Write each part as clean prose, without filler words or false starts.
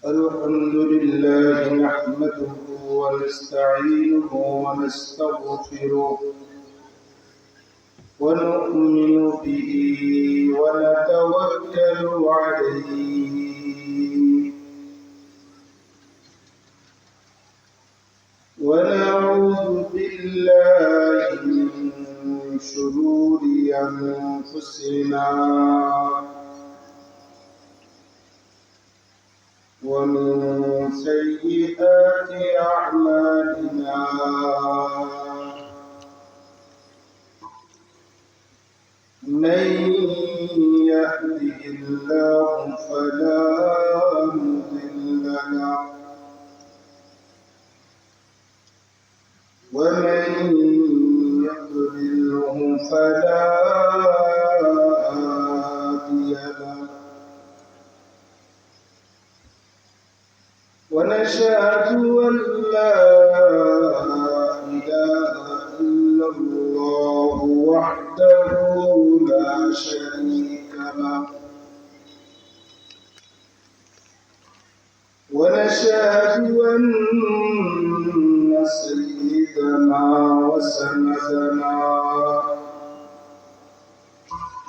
الحمد لله نحمده ونستعينه ونستغفره ونؤمن به ونتوكل عليه ونعوذ بالله من شرور أنفسنا ومن سيئات أعمالنا من يهده الله فلا مضل له ومن يضلله فلا هادي له ونشهد أن لا إله إلا الله وحده لا شريك له ونشهد أن سيدنا وسندنا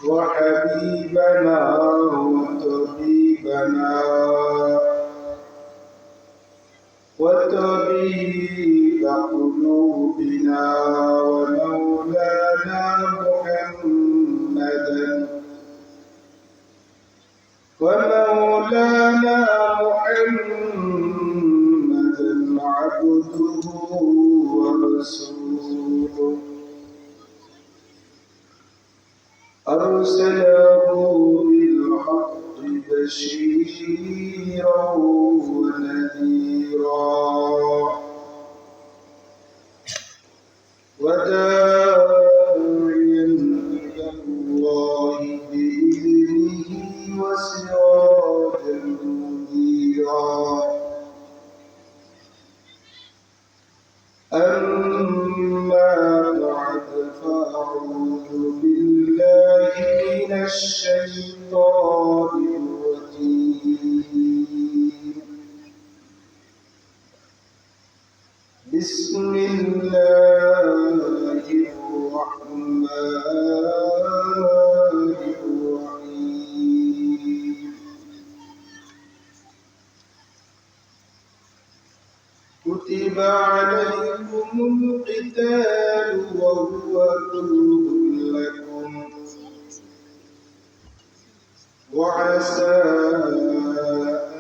وحبيبنا وطبيب قلوبنا ومولانا محمدا عبده ورسوله أرسله بالحق بشيرا ونذيرا وداعيا إلى الله بإذنه وسراجا منيرا أما بعد فأعوذ بالله من الشيطان الرجيم بسم الله الرحمن الرحيم كتب عليكم القتال وهو كره لكم وعسى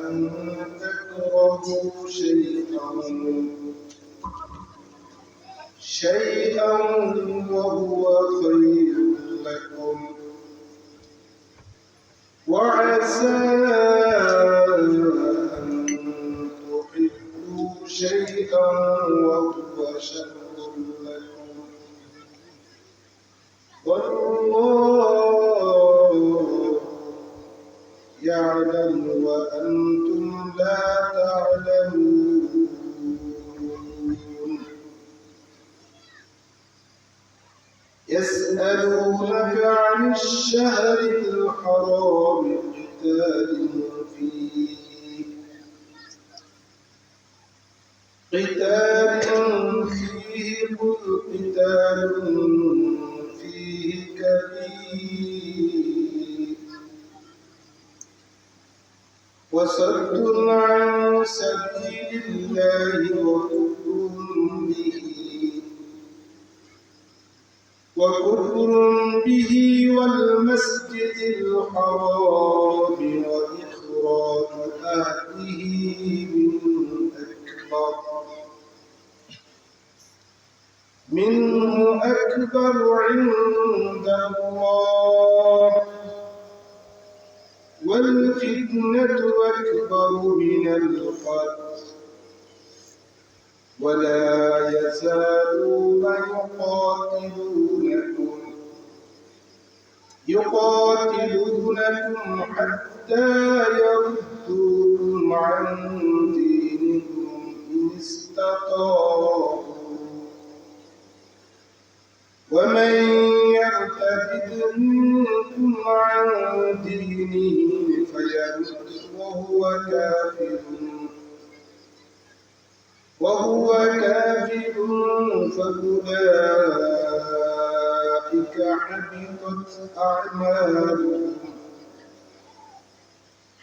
أن تكرهوا شيئا وهو خير لكم وعسى أن تحبوا شيئا وهو شر لكم والله يعلم وأنتم لا تعلمون يسألونك عن الشهر الحرام قتال فيه قل قتال فيه كبير وصد عن سبيل الله وكفر به والمسجد الحرام وإخراج أهله منه أكبر عند الله والفتنة أكبر من القتل ولا يزالون يقاتلونكم حتى يردوكم عن دينكم إن استطاعوا ومن كافر فأولئك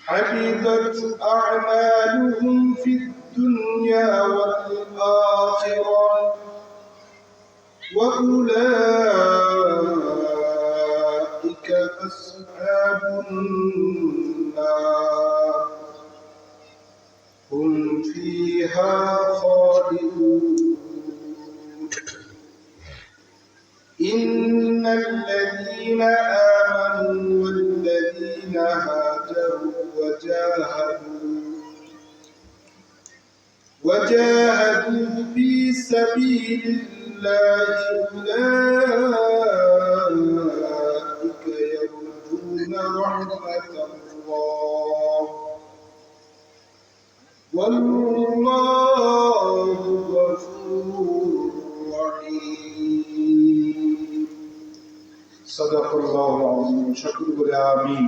حبطت أعمالهم في الدنيا والآخرة وأولئك أصحاب النار هم فيها خالدون. إن الذين آمنوا والذين هاجروا وجاهدوا في سبيل الله أولئك يرجون رحمة الله والله غفور رحيم. صدق الله العظيم. شكر آمين.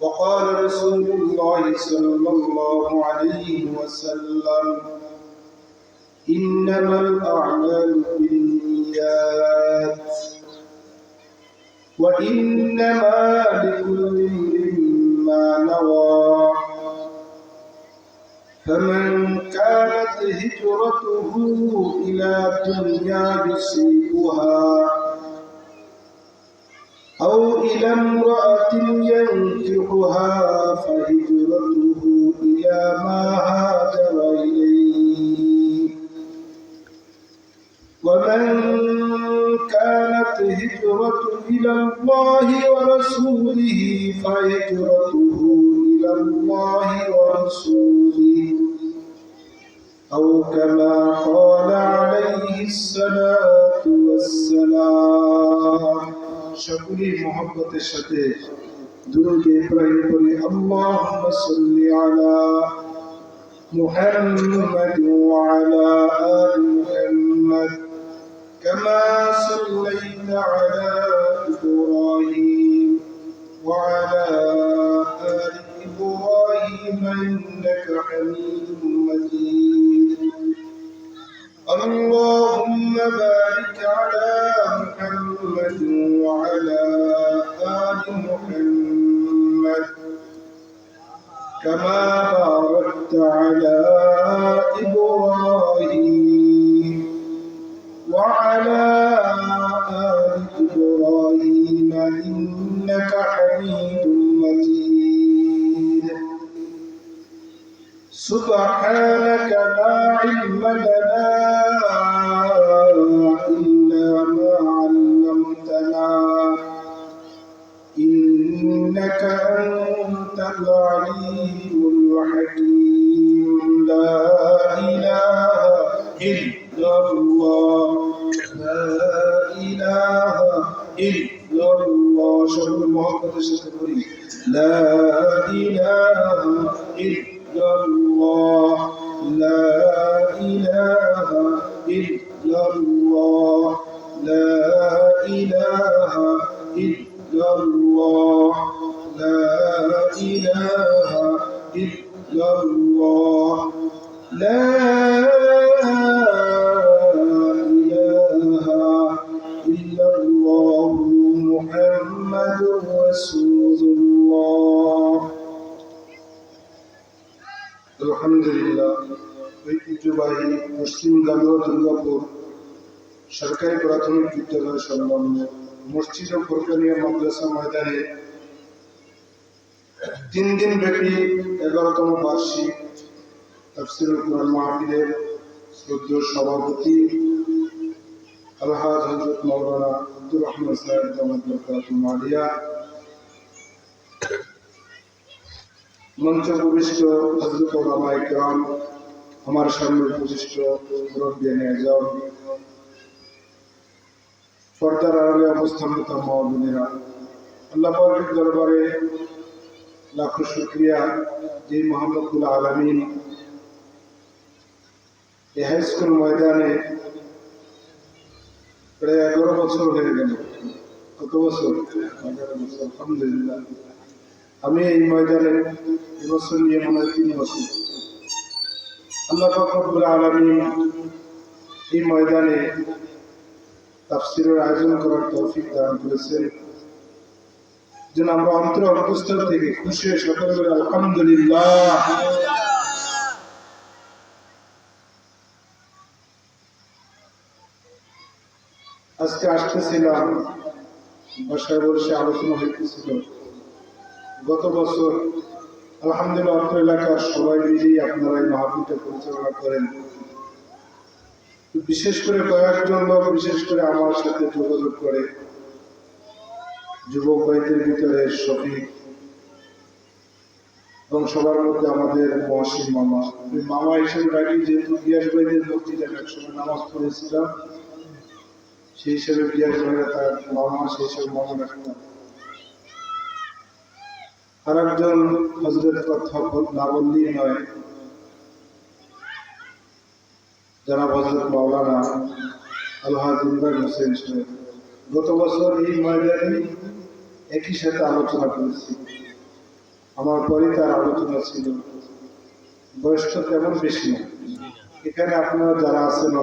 وقال رسول الله صلى الله عليه وسلم إنما الأعمال بالنيات وإنما لكل امرئ ما نوى فمن كانت هجرته إلى دنيا يصيبها أو إلى امرأة ينكحها فهجرته إلى ما هاجر إليه ومن كانت هجرته إلى الله ورسوله فهجرته إلى الله ورسوله أو كما قال عليه الصلاة والسلام. সকলেই মহব্বতের সাথে দুরূদ ইব্রাহিম পড়ি। আল্লাহুম্মা সাল্লি আলা মুহাম্মাদ ওয়া আলা আলি মুহাম্মাদ কামা সাল্লাইতা আলা ইব্রাহিম ওয়া আলা আলি ইব্রাহিম ইন্নাকা হামিদুম মাজিদ। اللهم بارك على محمد وعلى آل محمد كما باركت على إبراهيم وعلى آل إبراهيم إنك حميد مجيد. سبحانك لا علم لنا إلا ما علمتنا إنك أنت العليم الحكيم. لا إله إلا الله لا إله إلا الله. شر محمد الشكري لا إله إلا الله لا إله إلا الله لا إله إلا الله لا إله إلا الله لا إله إلا الله محمد رسول الله. আলহামদুলিল্লাহ। ঐতিহ্যবাহী মুসলিম গামীয় দুর্গাপুর সরকারি প্রাথমিক বিদ্যালয় সংলগ্ন মসজিদ ও ফুরকানিয়া মাদ্রাসা ময়দানে 3 দিন ব্যাপী 11তম বার্ষিক তাফসীরুল কুরআন মাহফিলের শ্রদ্ধেয় সভাপতি আলহাজ হযরত মাওলানা আব্দুর রহমান সাহেব দামাত বরকাতুহু আলিয়া, মঞ্চ উপবিষ্ট হযরত উলামায়ে কেরাম, আমার সামনে উপবিষ্ট মুরব্বিয়ানে আযম, পর্দার আড়ালে অবস্থানরত মা ও বোনেরা, আল্লাহ পাকের দরবারে লাখো শুকরিয়া যে মুহাম্মদুল আলামিন এই হাই স্কুল ময়দানে প্রায় 11 বছর হয়ে গেল। কত বছর? 11 বছর। আলহামদুলিল্লাহ। আমি এই ময়দানে এবছর নিয়ে মনে হয় 3 বছর। আল্লাহ পাক রব্বুল আলামিন এই ময়দানে তাফসীরের আয়োজন করার তৌফিক দান করেছেন। যেন আমরা অন্তঃস্থল থেকে খুশি হয়ে সকলে বলে আলহামদুলিল্লাহ। আজকে আসতেছিলাম, বাসায় বসে আলোচনা হইতেছিল গত বছর আলহামদুলিল্লাহ অত্র এলাকার সবাই মিলেই আপনারা এই মাহফিলটা পরিচালনা করেন। বিশেষ করে কয়েকজন লোক বিশেষ করে আমার সাথে যোগাযোগ করে, যুবক ভাইদের ভিতরে শফিক এবং সবার মধ্যে আমাদের মহসিন মামা। মামা হিসেবে ডাকি, যেহেতু গিয়াস ভাইদের মসজিদে একসময় নামাজ পড়েছিলাম, সেই হিসেবে গিয়াস ভাইরা তার মামা, সেই হিসেবে মামা রাখতাম। আর একজন হজরত কথা না বললেই নয়, যারা হজরত মাওলানা আলহাজ ইমরান হোসেন সাহেব। গত বছর এই ময়দানে একই সাথে আলোচনা করেছি। আমার পরে তার আলোচনা ছিল। বয়স তো তেমন বেশি না, এখানে আপনারা যারা আছেন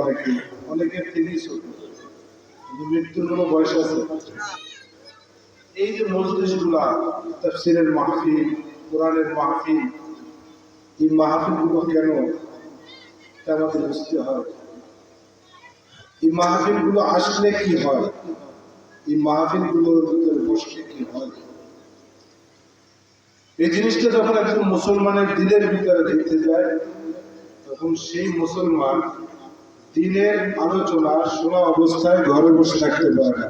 অনেকের থেকেই ছোট, মৃত্যুর কোনো বয়স আছে। এই যে মজলিসগুলা, তাফসীরের মাহফিল, কোরআনের মাহফিল, এই মাহফিলগুলো কেন আমাদের বুঝতে হয়। এই মাহফিলগুলো আসলে কি হয়, এই মাহফিলগুলোর ভিতরে বসলে কি হয়, এই জিনিসটা যখন একজন মুসলমানের দিনের ভিতরে দেখতে যায়, তখন সেই মুসলমান দিনের আলোচনা শোনা অবস্থায় ঘরে বসে থাকতে পারে না।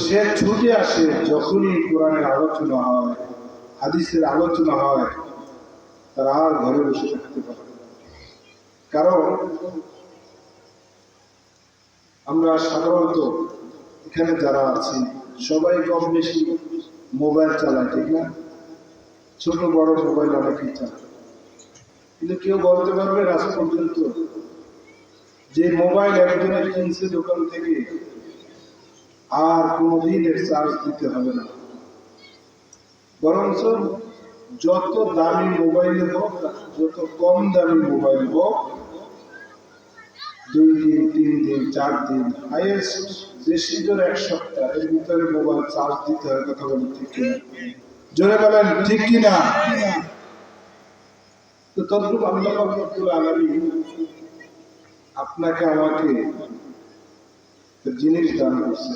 সে ছুটে আসে যখনই কোরআনের আলোচনা হয়, হাদিসের আলোচনা হয়, তারা আর ঘরে বসে থাকতে পারে। কারণ আমরা সাধারণত এখানে যারা আছি সবাই কম বেশি মোবাইল চালায়, ঠিক না? ছোট বড় মোবাইল অনেকেই চালায়, কিন্তু কেউ বলতে পারবে আজ পর্যন্ত যে মোবাইল একজনের কিনছে দোকান থেকে আর কোনোদিন এর চার্জ দিতে হবে না। বরঞ্চ যত দামি মোবাইল হোক, যত কম দামি মোবাইল হোক, 2 দিন 3 দিন 4 দিন হাইয়েস্ট বেশি জোরে 1 সপ্তাহ এর ভিতরে মোবাইল চার্জ দিতে হয়। কথা বলেন ঠিক কিনা? জোরে বলেন ঠিক কিনা? তো তদ্রূপ আল্লাহ রব্বুল আলামিন আপনাকে আমাকে জিনিস দান করছে,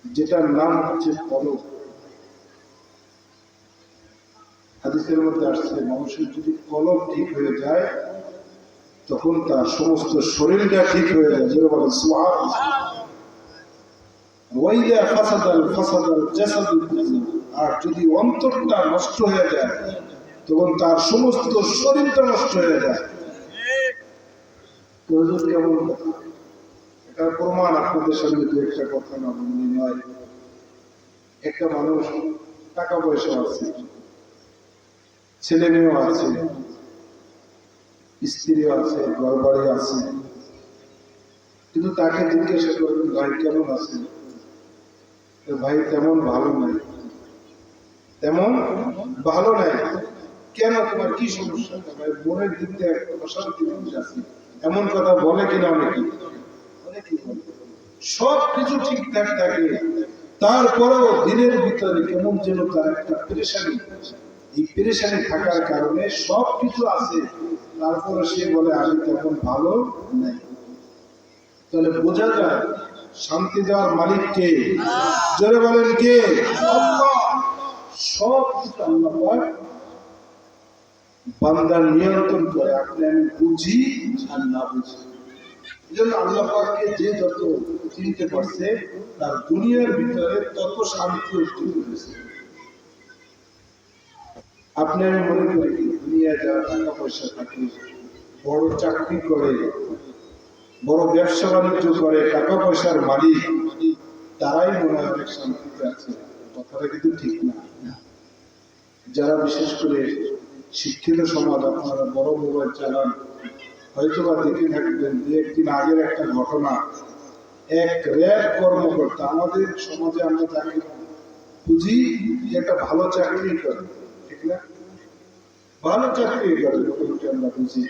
যেটার নাম হচ্ছে কলব। হাদিসের মধ্যে আসছে, মানুষের যদি কলব ঠিক হয়ে যায় তখন তার সমস্ত শরীরটা ঠিক হয়ে যায়। যেটা বলে সুবহানাল্লাহ। ওয়াইদা ফাসাদাল জাসাদুল কুল্লু, আর যদি অন্তরটা নষ্ট হয়ে যায় তখন তার সমস্ত শরীরটা নষ্ট হয়ে যায়। হুজুর কেমন কথা? এটার প্রমাণ আপনাদের সামনে দু একটা কথা না বললেই নয়। একটা মানুষ টাকা পয়সা আছে, ছেলে মেয়েও আছে, স্ত্রীও আছে, ঘর বাড়ি আছে, কিন্তু তাকে জিজ্ঞাসা করবেন ভাই কেমন আছে, ভাই তেমন ভালো নাই, তেমন ভালো নাই। কেন, তোমার কি সমস্যা? ভাই মনের দিক থেকে অশান্তি আছে, এমন কথা বলে কিনা অনেকেই বলে। সব কিছু ঠিকঠাক থাকে, তারপরেও দিনের ভিতরে কেমন যেন তার একটা পেরেশানি। এই পেরেশানি থাকার কারণে সব কিছু আছে, তারপরে সে বলে আমি তেমন ভালো নাই। তাহলে বোঝা যায় শান্তি দেওয়ার মালিক কে? জোরে বলেন কে? আল্লাহ। সব কিছু আল্লাহ বান্দার নিয়ন্ত্রণ করে, আপনি আমি বুঝি আর না বুঝি। এই জন্য আল্লাহ পাককে যে যত চিনতে পারছে তার দুনিয়ার ভিতরে তত শান্তি অর্জিত হয়েছে। আপনি আমি মনে করি দুনিয়ায় যারা টাকা পয়সা থাকে, বড় চাকরি করে, বড় ব্যবসা বাণিজ্য করে, টাকা পয়সার মালিক, তারাই মনে হয় অনেক শান্তিতে আছে। কথাটা কিন্তু ঠিক না। যারা বিশেষ করে শিক্ষিত সমাজ, আপনারা বড় মোবাইল চালান, হয়তো বা দেখে থাকবেন যে একদিন আগের একটা ঘটনা। এক র্যাব কর্মকর্তা। আমাদের সমাজে আমরা যাকে বুঝি যে একটা ভালো চাকরি করে, ঠিক না? ভালো চাকরি করে মোটামুটি আমরা বুঝি,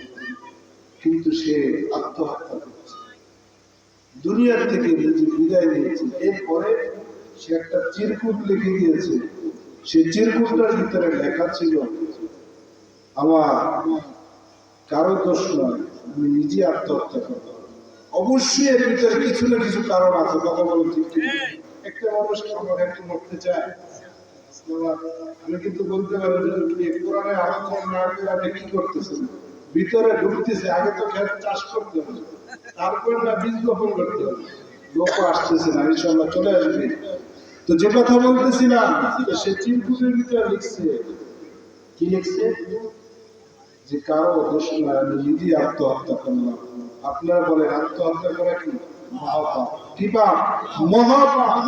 কিন্তু সে আত্মহত্যা করছে, দুনিয়ার থেকে নিজে বিদায় নিয়েছে। এরপরে সে একটা চিরকুট লিখে দিয়েছে, সেই চিরকুটটার ভিতরে লেখা ছিল, আমার কারো দোষ নয়, আমি নিজে আত্মহত্যা করব। অবশ্যই এর ভিতরে কিছু না কিছু কারণ আছে, কথা বলো ঠিক ঠিক। একটা মানুষ আমার একটু মরতে চায়, আমি কিন্তু বলতে পারি যে কোরআনে আলোচনা না করে আপনি কি করতেছেন, ভিতরে ঢুকতেছে। আগে তো খেত চাষ করতে হবে, তারপরে না বীজ বপন করতে হবে। লোক আসতেছে না, ইনশাল্লাহ চলে আসবে। তো যে কথা বলতেছিলাম, সে চিরকুটের ভিতরে লিখছে, কি লিখছে, যে কারো দোষ নয়, আমি নিজেই আত্মহত্যা করলাম। আপনারা বলেন আত্মহত্যা করা কি মহাপাপ? কি পাপ? মহাপাপ।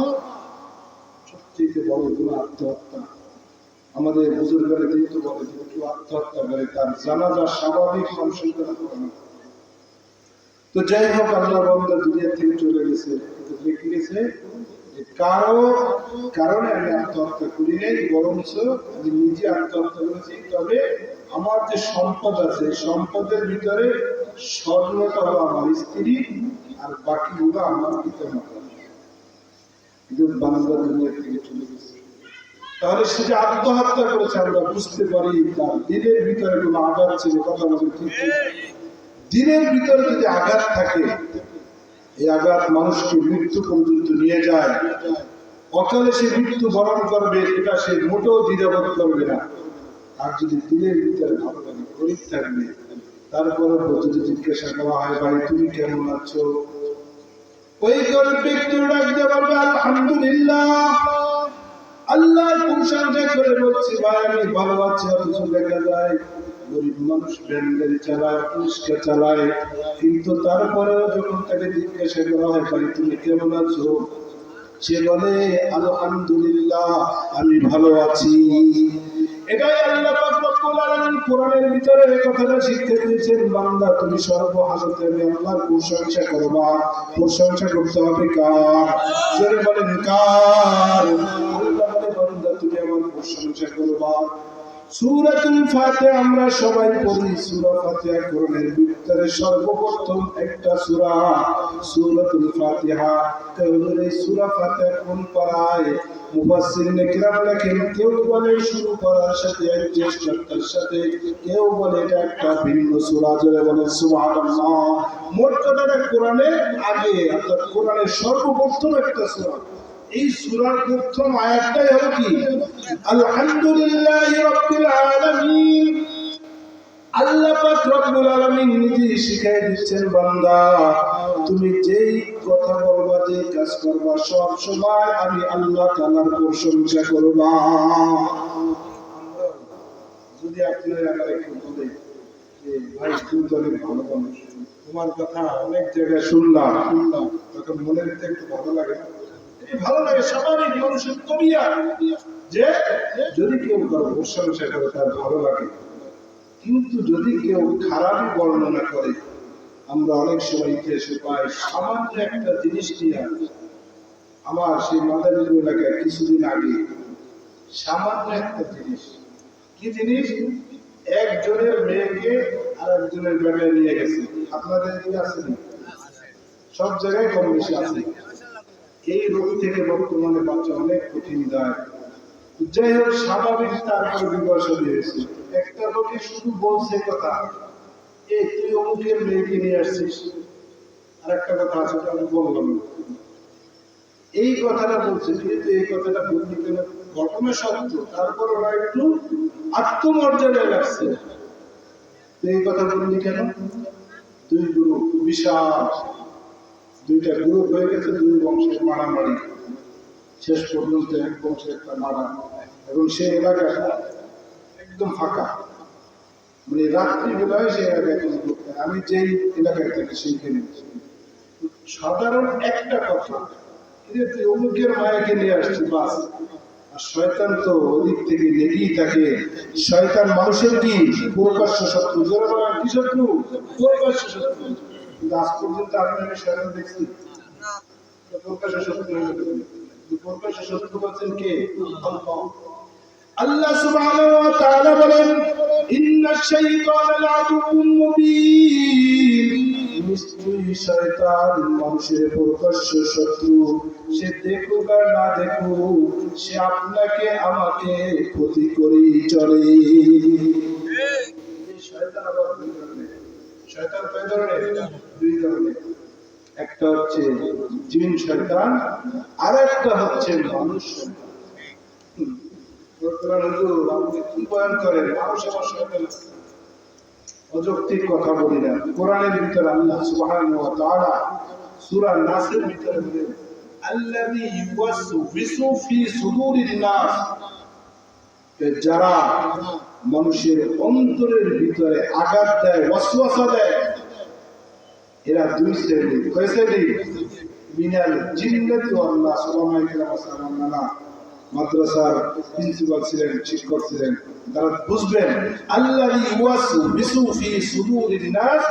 সবচেয়ে বড় গুণ আত্মহত্যা। আমাদের বুজুর্গরা যেহেতু বলে যে কেউ আত্মহত্যা করে তার জানাজা স্বাভাবিক মানুষের দ্বারা করে না। তো যাই হোক, আল্লাহ বান্দা দুনিয়া থেকে চলে গেছে, লিখে গেছে যে কারো কারণে আমি আত্মহত্যা করি নাই, বরঞ্চ আমি নিজে আত্মহত্যা করেছি। তবে আমার যে সম্পদ আছে, সম্পদের ভিতরে স্বর্ণটা হলো আমার স্ত্রী, আর বাকিগুলো আমার পিতামাতা। কিন্তু বান্দা দুনিয়া থেকে চলে গেছে। তাহলে সে যে আত্মহত্যা করেছে, আমরা বুঝতে পারি তার দিনের ভিতরে কোনো আঘাত ছিল। কথা বলতে ঠিক, দিনের ভিতরে যদি আঘাত থাকে, এই আঘাত মানুষকে মৃত্যু পর্যন্ত নিয়ে যায়। অকালে সে মৃত্যু বরণ করবে, এটা সে মোটেও দ্বিধাবোধ করবে না। আর যদি দিনের ভিতরে ভালো লাগে, গরিব থাকবে, তারপরে যদি জিজ্ঞাসা করা হয়, ভাই তুমি কেমন আছো, ওই গরিব ব্যক্তি ডাকতে পারবে আলহামদুলিল্লাহ, আল্লাহর প্রশংসা করে বলছি, ভাই আমি ভালো আছি। অথচ দেখা যায় গরিব মানুষ ভ্যান গাড়ি চালায়, রিক্সা চালায়, কিন্তু তারপরেও যখন তাকে জিজ্ঞাসা করা হয়, ভাই তুমি কেমন আছো, সে বলে আলহামদুলিল্লাহ আমি ভালো আছি। এটাই আল্লাহ পাক রব্বুল আলামিন কোরআনের ভিতরে এই কথাটা শিক্ষা দিয়েছেন, বান্দা তুমি সর্বহালতে আমি আল্লাহর প্রশংসা করবা। প্রশংসা করতে হবে কার? জোরে বলেন কার? আল্লাহ বলে বান্দা তুমি আমার প্রশংসা করবা। সূরাতুল ফাতিহা আমরা সবাই পড়ি। সূরা ফাতিহা কোরআনের ভিতরে সর্বপ্রথম একটা সূরা, সূরাতুল ফাতিহা। তাহলে সূরা ফাতিহা কোন পারায়? মুফাসসিরিনে কিরাম লেখেন, কেউ বলে শুরু করার সাথে একটি শব্দের সাথে, কেউ বলে এটা একটা ভিন্ন সূরা। জোরে বলে সুবহানাল্লাহ। মোট কথাটা কোরআনের আগে, অর্থাৎ কোরআনের সর্বপ্রথম একটা সূরা। এই সূরার প্রথম আয়াতটাই হলো কি? আলহামদুলিল্লাহি রাব্বিল আলামিন। আল্লাহ পাক রব্বুল আলামিন নিজে শিখিয়ে দিচ্ছেন, বান্দা তুমি যেই কথা বলবা, যেই কাজ করবা, সব সময় আমি আল্লাহ তাআলার প্রশংসা করবা। যদি আপনারা আমার একটু বলে যে ভাই তুমি তো অনেক ভালো মানুষ, তোমার কথা অনেক জায়গায় শুনলাম, তখন মনের ভিতরে একটু ভালো লাগে। ভালো লাগে, স্বাভাবিক মানুষের তবিয়া যে যদি কেউ কারো প্রশংসা করে তার ভালো লাগে। কিন্তু যদি কেউ খারাপই বর্ণনা করে, আমরা অনেক সময় ইতিহাসে পাই, সামান্য একটা জিনিস নিয়ে, আমার সেই মাদারীপুর এলাকায় কিছুদিন আগে সামান্য একটা জিনিস, কি জিনিস, একজনের মেয়েকে আর একজনের বেলায় নিয়ে গেছে। আপনাদের এদিকে আছে না? সব জায়গায় কম বেশি আছে। এই রোগ থেকে বর্তমানে বাচ্চা অনেক কঠিন দেয়। যাই হোক, স্বাভাবিক তারপর বিবর্ষ দিয়েছে। একটা লোকে শুধু বলছে কথা, এই তুই অমুকের মেয়েকে নিয়ে আসছিস, আর একটা কথা আছে আমি বললাম, এই কথাটা বলছে, কিন্তু এই কথাটা বলতে গেলে ঘটনা সত্য, তারপর ওরা একটু আত্মমর্যাদায় রাখছে। এই কথা বললি কেন? দুই গ্রুপ, বিশাল দুইটা গ্রুপ হয়ে গেছে, দুই বংশের মারামারি, শেষ পর্যন্ত এক বংশের একটা মারা। এবং সেই এলাকাটা একদম ফাঁকা, মানে রাত্রিবেলায় সেই এলাকায় কোনো লোক নেই। আমি যেই এলাকায় থাকি সেইখানে সাধারণ একটা কথা, তুই অমুকের মায়াকে নিয়ে আসছি, বাস। আর শয়তান তো ওদিক থেকে লেগেই থাকে। শয়তান মানুষের কি প্রকাশ্য শত্রু, কি শত্রু? প্রকাশ্য শত্রু। কিন্তু আজ পর্যন্ত আপনি আমি শয়তান দেখছি? প্রকাশ্য সত্য প্রকাশ্য সত্য বলছেন কে? আল্লাহ। আল্লাহ সুবহানাহু ওয়া তাআলা বলেন ইন্নাশ শাইতানা লা'দুউম মুবিন, নিশ্চয়ই শয়তান মানুষের প্রকাশ্য শত্রু। সে দেখুক আর না দেখুক, সে আপনাকে আমাকে ক্ষতি করেই চলে। শয়তান আবার দুই ধরনের। শয়তান কয় ধরনের? দুই ধরনের। একটা হচ্ছে জিন শয়তান, আর একটা হচ্ছে মানুষ শয়তান। আপনি কি বয়ান করেন? মানুষ আমার শয়তান। অযৌক্তিক কথা বলি না। কোরআনের ভিতরে আল্লাহ সুবহানাহু ওয়া তাআলা সূরা নাসের ভিতরে বলেন আল্লাযী ইউওয়াসওয়িসু ফি সুদুরিন নাস, যারা মানুষের অন্তরের ভিতরে আঘাত দেয়, ওয়াসওয়াসা দেয়, এরা দুই শ্রেণীর। কয় শ্রেণী? মিনাল জিন্নাতি ওয়ান নাস। ওলামায়ে কেরাম সাল্লাল্লাহু মাদ্রাসার প্রিন্সিপাল ছিলেন, শিক্ষক ছিলেন, তারা বুঝবেন আল্লাযী ইউওয়াসওয়িসু ফি সুদুরিন নাস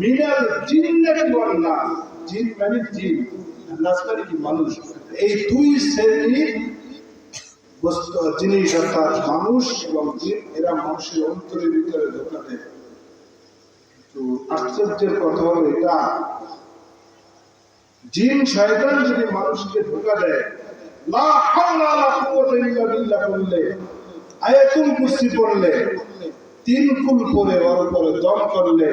মিনাল জিন্নাতি ওয়ান নাস। জিন মানে জিন, আর নাস মানে কি? মানুষ। এই দুই শ্রেণীর জিনিস, অর্থাৎ মানুষ এবং জিন, এরা মানুষের অন্তরের ভিতরে ধোঁকা দেয়। তো আশ্চর্যের কথা হলো এটা, জিন শয়তান যদি মানুষকে ধোঁকা দেয়, লা হাওলা ওয়ালা কুওয়াতা ইল্লা বিল্লাহ বললে, আয়াতুল কুরসি পড়লে, তিন কুল পড়ে ওর উপরে দম করলে,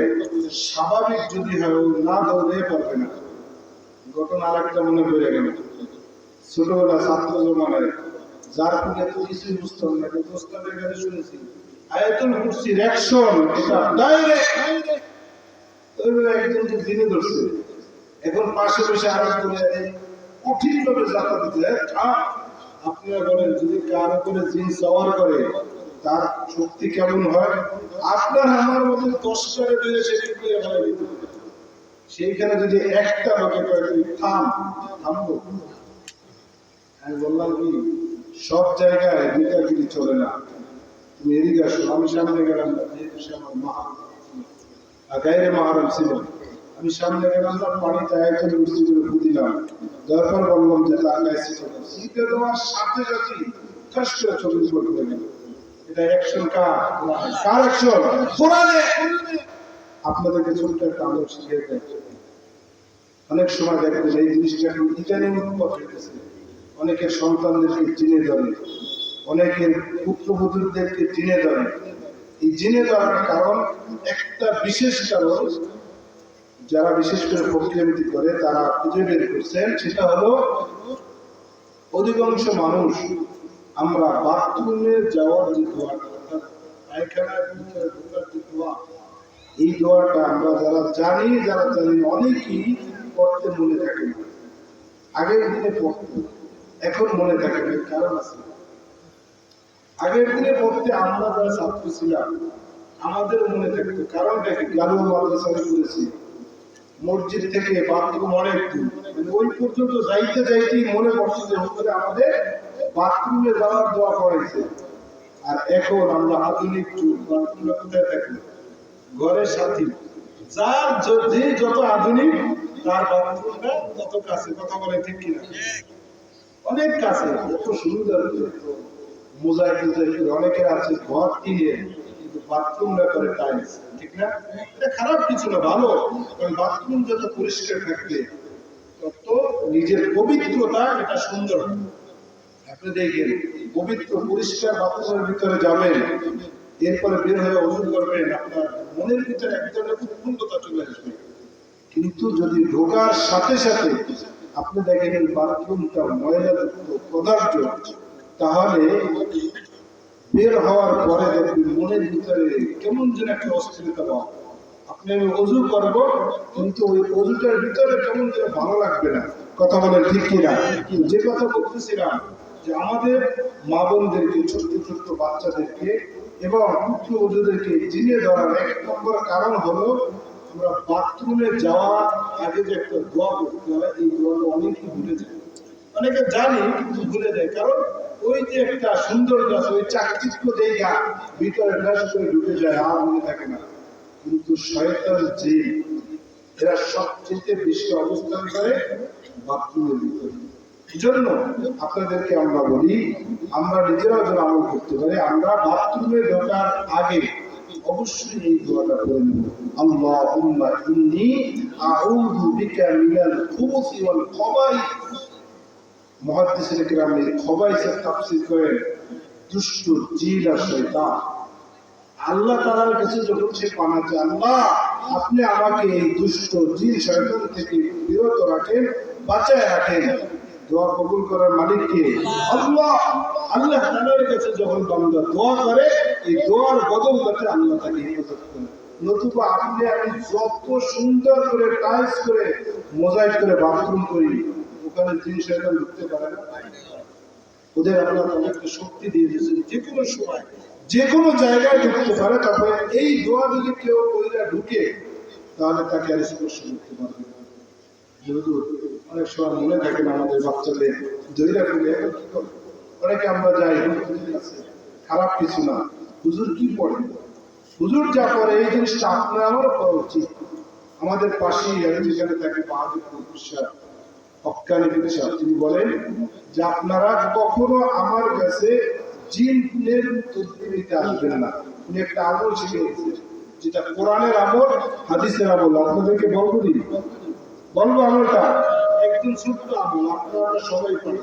স্বাভাবিক যদি হয় ও না দৌড়ে পারবে না। ঘটনা আরেকটা মনে পড়ে গেল। ছোটবেলা ছাত্র জমানায় যার পুজো তো কিছুই বুঝতাম না, কিন্তু ওস্তাদের কাছে শুনেছি আয়াতুল কুরসির অ্যাকশন এটা ডাইরেক্ট। একজন তো জিনে ধরছে, এখন পাশে বসে আরাম করে কঠিন ভাবে যাতা দিতে। আপনারা বলেন যদি কার উপরে জিন সওয়ার করে তার শক্তি কেমন হয়? আপনার আমার মধ্যে 10 করে দিলে সে কি করে হয়? সেইখানে যদি একটা লোকে কয় তুই থামবো, আমি বললাম কি সব জায়গায় বিকাগিরি চলে না, তুমি এদিকে আসো। আমি সামনে গেলাম না, যেহেতু সে আমার গায়ের মাহারাম ছিল, আমি সামনে গেলাম না, পানিতে আয়াতুল কুরসি করে ফু দিলাম। দরকার বললাম যে তার গায়ে শীতে দেওয়ার সাথে সাথে ঠাস করে চোখের উপর পড়ে গেল। এটা অ্যাকশন কার? অ্যাকশন কোরআনে। আপনাদেরকে ছোট্ট একটা আমল শিখিয়ে দেয়। অনেক সময় দেখবেন এই জিনিসটা এখন ইদানিং উৎপন্ন হয়েছে। অনেকের সন্তানদেরকে জিনে ধরে, অনেকের পুত্রবধূদেরকে জিনে ধরে। এই জিনে ধরার কারণ একটা বিশেষ কারণ, যারা বিশেষ করে প্রক্রিয়াবিধি করে তারা খুঁজে বের করছেন, সেটা হলো অধিকাংশ মানুষ আমরা বাথরুমে যাওয়ার যে দোয়াটা, অর্থাৎ পায়খানার ভিতরে ঢোকার যে দোয়া, এই দোয়াটা আমরা যারা জানি অনেকেই পড়তে মনে থাকে না। আগের দিনে পড়তে, এখন মনে থাকে না। কারণ আছে, আগের দিনে পড়তে আমরা যারা ছাত্র ছিলাম আমাদের মনে থাকতো। কারণ দেখে গালুয়া মাদ্রাসায় করেছি, মসজিদ থেকে বাথরুম অনেক দূর, ওই পর্যন্ত যাইতে যাইতেই মনে পড়ছে যে হুজুরে আমাদের বাথরুমে যাওয়ার দোয়া করেছে। আর এখন আমরা আধুনিক যুগ, বাথরুমে কোথায় থাকি? ঘরের সাথে। যার যে যত আধুনিক তার বাথরুমটা তত কাছে। কথা বলে ঠিক কিনা? অনেক কাছে, এত সুন্দর। মোজাইক অনেকের আছে ঘর কিনে কিন্তু বাথরুম ব্যাপারে টাইলস, ঠিক না? এটা খারাপ কিছু না, ভালো। কারণ বাথরুম যত পরিষ্কার থাকবে তত নিজের পবিত্রতা এটা সুন্দর। আপনি দেখেন পবিত্র পরিষ্কার বাথরুমের ভিতরে যাবেন, এরপরে বের হয়ে ওযু করবেন, আপনার মনের ভিতরে এক ধরনের উৎফুল্লতা চলে আসবে। কিন্তু যদি ঢোকার সাথে সাথে আপনি দেখেন বাথরুমটা ময়লাযুক্ত পদার্থ, তাহলে বের হওয়ার পরে দেখবেন মনের ভিতরে কেমন যেন একটা অস্থিরতা পাওয়া। আপনি আমি ওযু করব, কিন্তু ওই ওযুটার ভিতরে কেমন যেন ভালো লাগবে না। কথা বলেন ঠিক কিনা? যে কথা বলতেছিলাম যে আমাদের মা বোনদেরকে, ছোট্ট ছোট্ট বাচ্চাদেরকে এবং পুত্র ওদেরকে জিনে ধরার এক নম্বর কারণ হলো আমরা বাথরুমে যাওয়ার আগে যে একটা দোয়া করতে হয়, এই দোয়াটা অনেকেই ভুলে যায়। অনেকে জানি কিন্তু ভুলে যায়, কারণ ওই যে একটা সৌন্দর্য আছে, ওই চাকচিক্য জায়গা ভিতরে ঠাস করে ঢুকে যায়, আর মনে থাকে না। কিন্তু শয়তান জিন এরা সবচেয়ে বেশি অবস্থান করে বাথরুমের ভিতরে। এই জন্য আপনাদেরকে আমরা বলি, আমরা নিজেরাও যেন আমল করতে পারি, আমরা বাথরুমে ঢোকার আগে অবশ্যই এই দোয়াটা করে নেব, আল্লাহুম্মা ইন্নী আউযু বিকা মিনাল খুবুসি ওয়াল খাবাইস। মুহাদ্দিসিনে কিরাম এই খাবাইসের তাফসীর করেন দুষ্ট জিন আর শয়তান। আল্লাহ তাআলার কাছে যখন সে পানা চায়, আল্লাহ আপনি আমাকে এই দুষ্ট জিন শয়তান থেকে বিরত রাখেন, বাঁচায় রাখেন, দোয়া কবুল করার মালিক কে? আল্লাহ। আল্লাহ তাআলার কাছে যখন বান্দা দোয়া করে, এই দোয়ার বদৌলতে আল্লাহ তাকে হেফাজত করেন। নতুবা আপনি আমি যত সুন্দর করে টাইলস করে মোজাইক করে বাথরুম করি, ওখানে জিন শয়তান ঢুকতে পারে না। ওদের আল্লাহ তাআলাকে শক্তি দিয়ে দিয়েছেন, যে কোনো সময় যে কোনো জায়গায় ঢুকতে পারে। তারপরে এই দোয়া যদি কেউ কইরা ঢুকে, তাহলে তাকে আর স্পর্শ করতে পারবে না। যেহেতু অনেক সময় মনে থাকে না আমাদের বাচ্চাদের দইরা ফেলে, অনেকে আমরা যাই হুজুরের কাছে, খারাপ কিছু না, হুজুর কি পড়ে, হুজুর যা করে এই জিনিসটা আপনার আমারও করা উচিত। আমাদের পাশেই যেখানে থাকে বাহাদুর সাহেব, হক্কানি সাহেব, তিনি বলেন যে আপনারা কখনো আমার কাছে জিনের তদবির নিতে আসবেন না। উনি একটা আমল শিখিয়েছেন, যেটা কোরআনের আমল, হাদিসের আমল। আপনাদেরকে বলবো আমলটা একদিন ছোট্ট আমল, আপনারা সবাই পারি,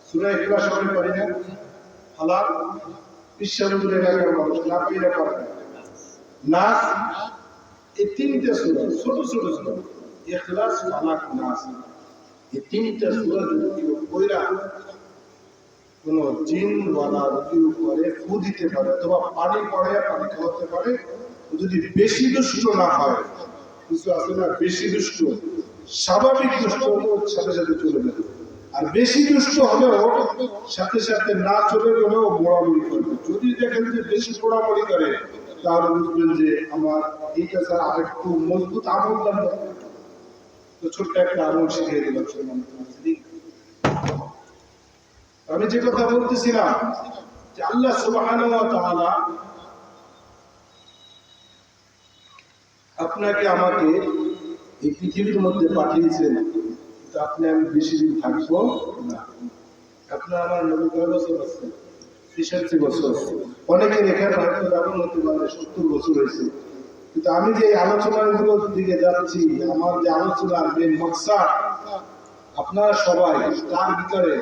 সূরা ইখলাস সবাই পারি না? ফালাক, বিশ্বনবীর এলাকার মানুষ না পাইলে পারে নাস, এই তিনটা সূরা ছোট ছোট সূরা, ইখলাস, ফালাক, নাস, এই তিনটা সূরা যদি পড়া কোন জিনওয়ালা রোগীর উপরে ফু দিতে পারে অথবা পানি পড়াইয়া পানি খাওয়াতে পারে, যদি বেশি দুষ্ট না হয়, কিছু আছে না বেশি দুষ্ট, স্বাভাবিক দুষ্ট হলেও সাথে সাথে চলে যাবে, আর বেশি দুষ্ট হলেও সাথে সাথে না চলে গেলেও মোড়ামুড়ি করবে। যদি দেখেন যে বেশি মোড়ামুড়ি করে, তাহলে বুঝবেন যে আমার এইটা স্যার আর একটু মজবুত আমল দরকার। তো ছোট্ট একটা আমল শিখিয়ে দিলাম। আমি যে কথা বলতেছিলাম যে আল্লাহ সুবহানাহু ওয়া তাআলা আপনাকে আমাকে এই পৃথিবীর মধ্যে পাঠিয়েছেন, তো আপনি আমি বেশি দিন থাকবো না। আপনার আমার নবী কয় বছর আছে? ৬৩ বছর। অনেকের এখানে হয়তো যেমন হতে পারে ৭০ বছর হয়েছে। কিন্তু আমি যে আলোচনাগুলোর দিকে যাচ্ছি, আমার যে আলোচনার মেন মকসাদ, আপনারা সবাই তার ভিতরে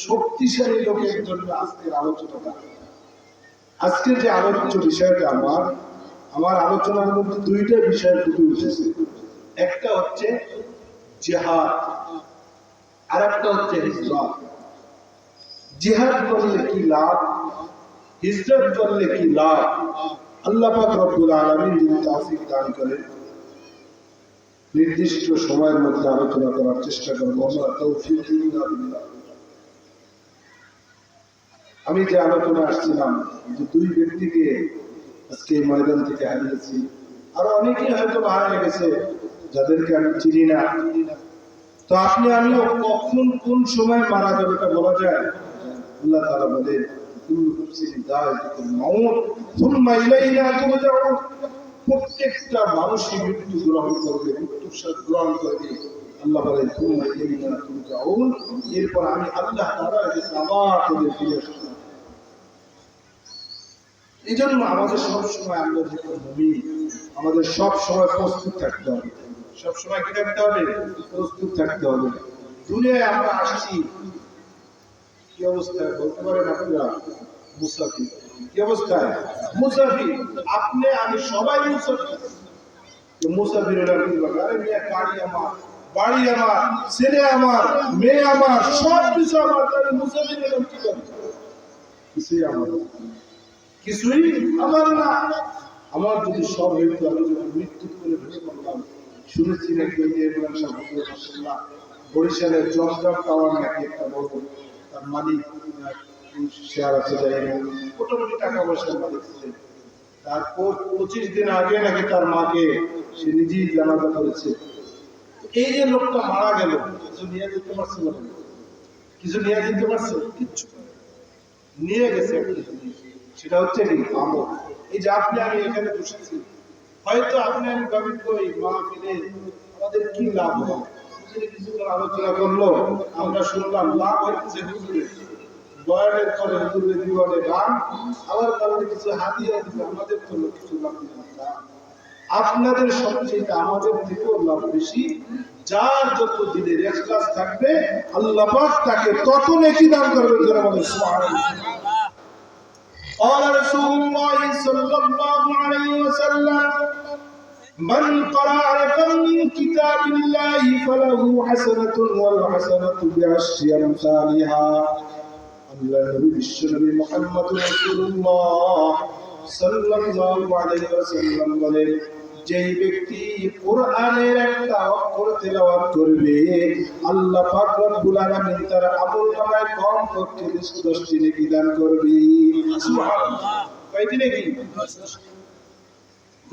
শক্তিশালী লোকের জন্য আজকের আলোচনাটা। আজকের যে আলোচ্য বিষয়টা আমার আলোচনার মধ্যে দুইটা বিষয় ফুটে উঠেছে। একটা হচ্ছে জিহাদ, আর একটা হচ্ছে হিজরত। জিহাদ করলে কি লাভ, হিজরত করলে কি লাভ, আল্লাহ পাক রব্বুল আলামিন যদি তৌফিক দান করেন, নির্দিষ্ট সময়ের মধ্যে আলোচনা করার চেষ্টা করবো। তৌফিক ইল্লা বিল্লাহ। আমি যে আলোচনা আসছিলাম যে দুই ব্যক্তিকে আজকে এই ময়দান থেকে হারিয়েছি, আরো অনেকেই হয়তো হারিয়ে গেছে যাদেরকে আমি চিনি না। তো আপনি আমিও কখন কোন সময় মারা যাবে এটা বলা যায়? আল্লাহ তাআলা বলেন প্রত্যেকটা মানুষই মৃত্যু গ্রহণ করবে, মৃত্যুর সাথে গ্রহণ করবে। আল্লাহ বলেন এরপর আমি আল্লাহ তাআলার কাছে আবার তাদের ফিরে আসবো। এই জন্য আমাদের সবসময় আমরা যখন নবী, আমাদের সব সময় প্রস্তুত থাকতে হবে। সবসময় কি থাকতে হবে? প্রস্তুত থাকতে হবে। দুনিয়ায় আমরা আসছি কি অবস্থায় বলতে পারেন আপনারা? মুসাফির। কি অবস্থায়? মুসাফির। আপনি আমি সবাই মুসাফির। মুসাফির হলে কি বলবে? আরে মিয়া গাড়ি আমার, বাড়ি আমার, ছেলে আমার, মেয়ে আমার, সব কিছু আমার, তাহলে মুসাফির হলে কি করবে? কিছুই আমার, কিছুই আমার না। আমার যদি সব হইতো, আমি যখন মৃত্যু করে ভেঙে পড়লাম, শুনেছি নাকি বরিশালের জমজম টাওয়ার নাকি একটা বড়, তার মালিক শেয়ার আছে, যাই না মোটামুটি টাকা পয়সার মালিক ছিলেন। তারপর 25 দিন আগে নাকি তার মাকে সে নিজেই জানাজা করেছে। এই যে লোকটা মারা গেল, কিছু নিয়ে যেতে পারছে না, কিছু নিয়ে যেতে পারছে, কিচ্ছু নিয়ে গেছে একটা জিনিস, সেটা হচ্ছে কি আমল। এই যে আপনি আমি এখানে বসেছি, হয়তো আপনি আমি ভাবি কই মাহফিলে আমাদের কি লাভ হয়, যিনি কিছুক্ষণ আলোচনা করলো, আমরা শুনলাম লাভ হচ্ছে হুজুরের বয়ানের পরে হুজুরের জীবনে গান, আবার কারণে কিছু হাদিয়া দিবে, আমাদের তো কিছু লাভ দিবে না। আপনাদের সবচেয়ে আমাদের থেকেও লাভ বেশি। যার যত দিনের ইখলাস থাকবে আল্লাহ পাক তাকে তত নেকি দান করবেন। যারা বলেন সুবহানাল্লাহ। قال رسول الله صلى الله عليه وسلم من قرأ حرفا من كتاب الله فله حسنة والحسنة بعشر أمثالها। আল্লাহ নবী বিশ্বনবী মুহাম্মদ রাসূলুল্লাহ সাল্লাল্লাহু আলাইহি ওয়াসাল্লাম বলেন, যেই ব্যক্তি কোরআনের একটা অক্ষর তেলাওয়াত করবে আল্লাহ পাক রব্বুল আলামিন তার আমলনামায় কমপক্ষে 10টি নেকি দান করবে। সুবহানাল্লাহ। কয়টি নেকি?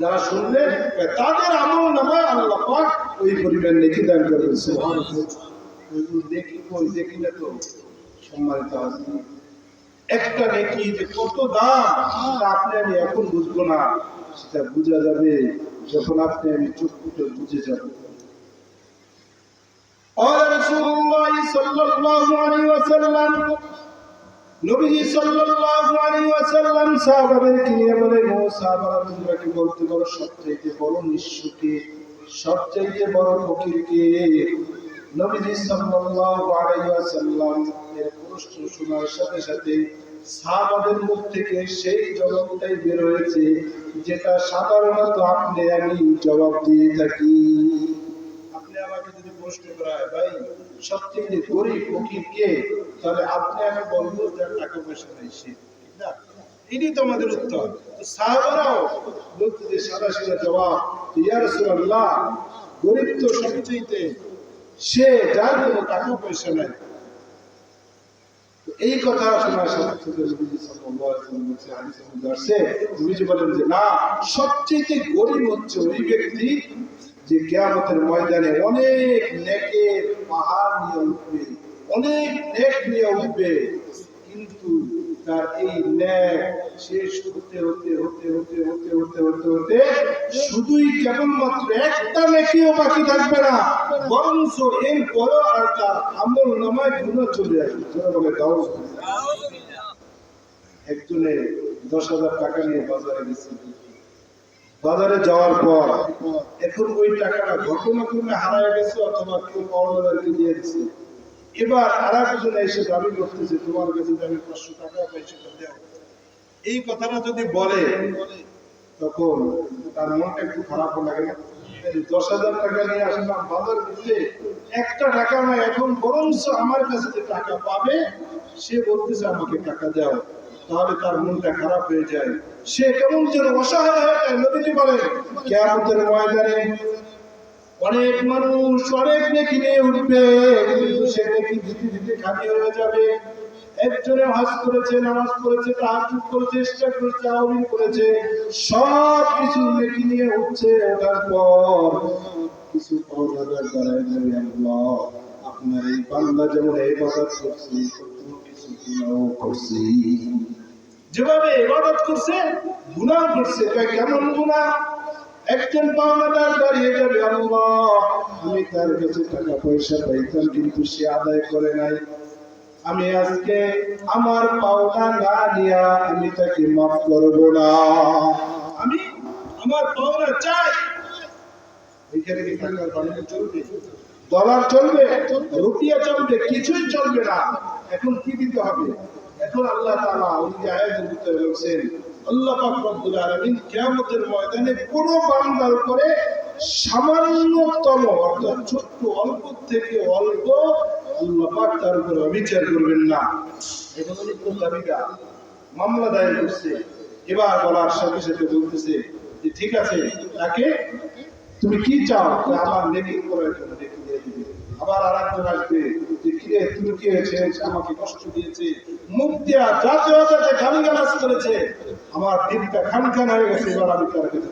যারা শুনবে তাদের আমলনামায় আল্লাহ পাক ওই পরিমাণ নেকি দান করবে। সুবহানাল্লাহ। দেখি কই দেখি না তো সম্মানিত হাজির, একটা নেকি যে কত দাম তা আপনি আমি এখন বুঝবো না, সেটা বোঝা যাবে যখন আপনি আমি চক্ষুতে বুঝে যাব। قال رسول الله صلى الله عليه وسلم নবীজি সাল্লাল্লাহু আলাইহি ওয়াসাল্লাম সাহাবাদেরকে নিয়ে বলেন, ও সাহাবারা তোমরা কি বলতে পারো সবচেয়ে বড় নিঃস্বকে, সবচেয়ে বড় ফকির কে? নবীজি সাল্লাল্লাহু আলাইহি ওয়াসাল্লাম এর প্রশ্ন শোনার সাথে সাথে সাহাবাদের মুখ থেকে সেই জবাবটাই বের হয়েছে যেটা সাধারণত আপনি আমি জবাব দিয়ে থাকি। আপনি আমাকে যদি প্রশ্ন করা হয়, ভাই সবচেয়ে গরিব ফকির কে, তাহলে আপনি আমি বলবো যার টাকা পয়সা নাই সে, ঠিক না? এটাই তো আমাদের উত্তর। তো সাহাবারাও বলতে যে সাদা সাদা জবাব, ইয়া রাসূলুল্লাহ গরিব তো সবচেয়ে সে যার কোনো টাকা পয়সা নাই। এই কথা শোনার সাথে সাথে নবীজি সাল্লাল্লাহু আলাইহি ওয়াসাল্লাম নবীজি বলেন যে না, সবচেয়ে গরিব হচ্ছে ওই ব্যক্তি যে কিয়ামতের ময়দানে অনেক নেকের পাহাড় নিয়ে উঠবে, অনেক নেক নিয়ে উঠবে, কিন্তু তার এই নেক শেষ হতে হতে হতে হতে হতে হতে হতে হতে শুধুই কেবলমাত্র একটা নেকিও বাকি থাকবে না, বরঞ্চ এর বড় আর তার আমল নামায় গুনাহ চলে আসবে। যারা বলে একজনে 10,000 টাকা নিয়ে বাজারে গেছে, বাজারে যাওয়ার পর এখন ওই টাকাটা ঘটনাক্রমে হারায় গেছে অথবা কেউ পাওনাদারকে দিয়ে দিচ্ছে। এবার আর একজন এসে দাবি করতেছে, তোমার কাছে আমি 500 টাকা পাইছি, দাও। এই কথাটা যদি বলে তখন তার মনটা একটু খারাপ লাগে না? 10,000 টাকা নিয়ে আসলাম বাজার করতে, একটা টাকা নাই, এখন বরঞ্চ আমার কাছে যে টাকা পাবে সে বলতেছে আমাকে টাকা দাও, তাহলে তার মনটা খারাপ হয়ে যায়, সে কেমন যেন অসহায় হয়ে যায়। নবীজি বলেন কিয়ামতের ময়দানে অনেক মানুষ অনেক নেকি নিয়ে উঠবে, কিন্তু সে নেকি দিতে দিতে খালি হয়ে যাবে। একজনে হজ করেছে, নামাজ পড়েছে, তাহাজ্জুদ করেছে, চেষ্টা করেছে, তাওহীদ করেছে, সব কিছু নেকি নিয়ে উঠছে, ওঠার পর কিছু পাওনাদার দাঁড়ায় যাবে, আল্লাহ আপনার এই বান্দা যেমন ইবাদত করছে, কিছু গুনাহ করছে, যেভাবে ইবাদত করছে গুনাহ করছে, কেমন গুনাহ? একজন পাওনাদার দাঁড়িয়ে যাবে, আল্লাহ আমি তার কাছে টাকা পয়সা পাইতাম কিন্তু সে আদায় করে নাই, আমি আজকে আমার পাওনা না নিয়া আমি তাকে মাফ করব না, আমি আমার পাওনা চাই। এখানে কি টাকার বাণিজ্য চলবে? ডলার চলবে? রুপিয়া চলবে? কিছুই চলবে না। এখন কি দিতে হবে? এখন আল্লাহ তাআলা ওই আয়াতের ভিতরে বলেছেন, আল্লাহ পাক রব্বুল আলামিন কিয়ামতের ময়দানে কোন বান্দার উপরে সামান্যতম অর্থাৎ ছোট্ট অল্প থেকে অল্প আল্লাহ পাক তার উপরে অবিচার করবেন না। এখন উনি দাবিটা মামলা দায়ের করছে, এবার বলার সাথে সাথে বলতেছে যে ঠিক আছে, তাকে তুমি কি চাও? আমার নেকি করার জন্য নেকি দিয়ে দিবে। আবার আরেকজন আসবে যে কিরে তুমি কি হয়েছে, আমাকে কষ্ট দিয়েছে, মুখ দিয়া যাতে যাতে গালিগালাজ করেছে, আমার দিনটা খানখান হয়ে গেছে, এবার আমি তার কাছে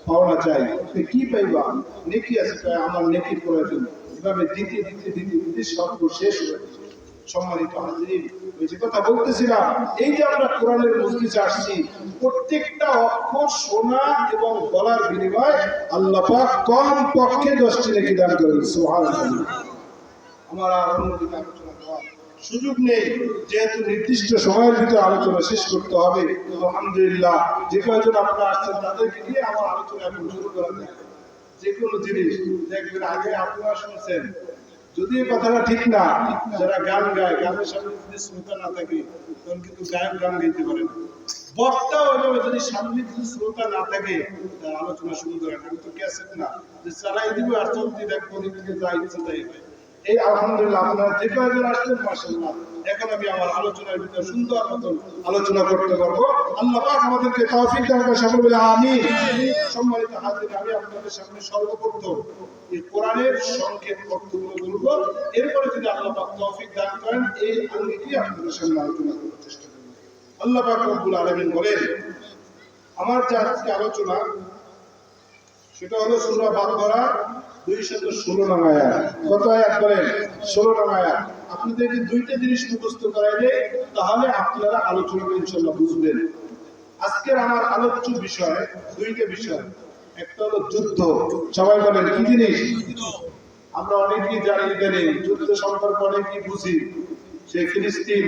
পাওনা চাই। তুমি কি পাইবা? নেকি আছে, আমার নেকি করার জন্য। এভাবে দিতে দিতে দিতে দিতে সব শেষ হয়ে গেছে। সম্মানিত হাজির, ওই যে কথা বলতেছিলাম, এই যে আমরা কোরআনের মজলিসে আসছি, প্রত্যেকটা অক্ষর শোনা এবং বলার বিনিময়ে আল্লাহ পাক কম পক্ষে 10টি নেকি দান করেন। সুবহানাল্লাহ। আমার আর অন্যদিকে আলোচনা করার সুযোগ নেই, যেহেতু নির্দিষ্ট সময়ের ভিতরে আলোচনা শেষ করতে হবে। আলহামদুলিল্লাহ, যে কয়েকজন আপনারা আসছেন তাদেরকে নিয়ে আমার আলোচনা এখন শুরু করা যায়। যে কোনো জিনিস দেখবেন, আগে আপনারা শুনছেন, যদি কথাটা ঠিক না, যারা গান গায়, গানের সামনে যদি শ্রোতা না থাকে তখন কিন্তু গায়ক গান গাইতে পারে না। বক্তা ওইভাবে যদি সামনে কিছু শ্রোতা না থাকে, তার আলোচনা শুরু করে না। আমি তো ক্যাসেট না যে চালাই দিব আর চলতে দেখবো, দিকে যা ইচ্ছে তাই হয়। এই আলহামদুলিল্লাহ, আপনারা যে কয়েকজন আসছেন মাশাআল্লাহ, এখন আমি আমার আলোচনার ভিতরে সুন্দর মতন আলোচনা করতে পারবো। আল্লাহ পাক আমাদেরকে তৌফিক দান করে, সকলে বলে আমিন। সম্মানিত হাজির, আমি আপনাদের সামনে সর্বপ্রথম এই কোরআনের সংক্ষেপ বক্তব্য বলবো, এরপরে যদি আল্লাহ পাক তৌফিক দান করেন এই আঙ্গিকে আপনাদের সামনে আলোচনা করার চেষ্টা করব। আল্লাহ পাক রব্বুল আলামিন বলেন, আমার যে আজকে আলোচনা সেটা হলো সূরা বাকারা 216 নং আয়াত। কত আয়াত বলেন? 16 নং আয়াত। আপনাদেরকে দুইটা জিনিস মুখস্থ করাইলে তাহলে আপনারা আলোচনাটা ইনশাআল্লাহ বুঝবেন। আজকের আমার আলোচ্য বিষয় দুইটা বিষয়। একটা হলো যুদ্ধ। সবাই বলেন কি জিনিস? আমরা অনেকেই জানি, ইদানিং যুদ্ধ সম্পর্কে অনেকেই বুঝি। সে ফিলিস্তিন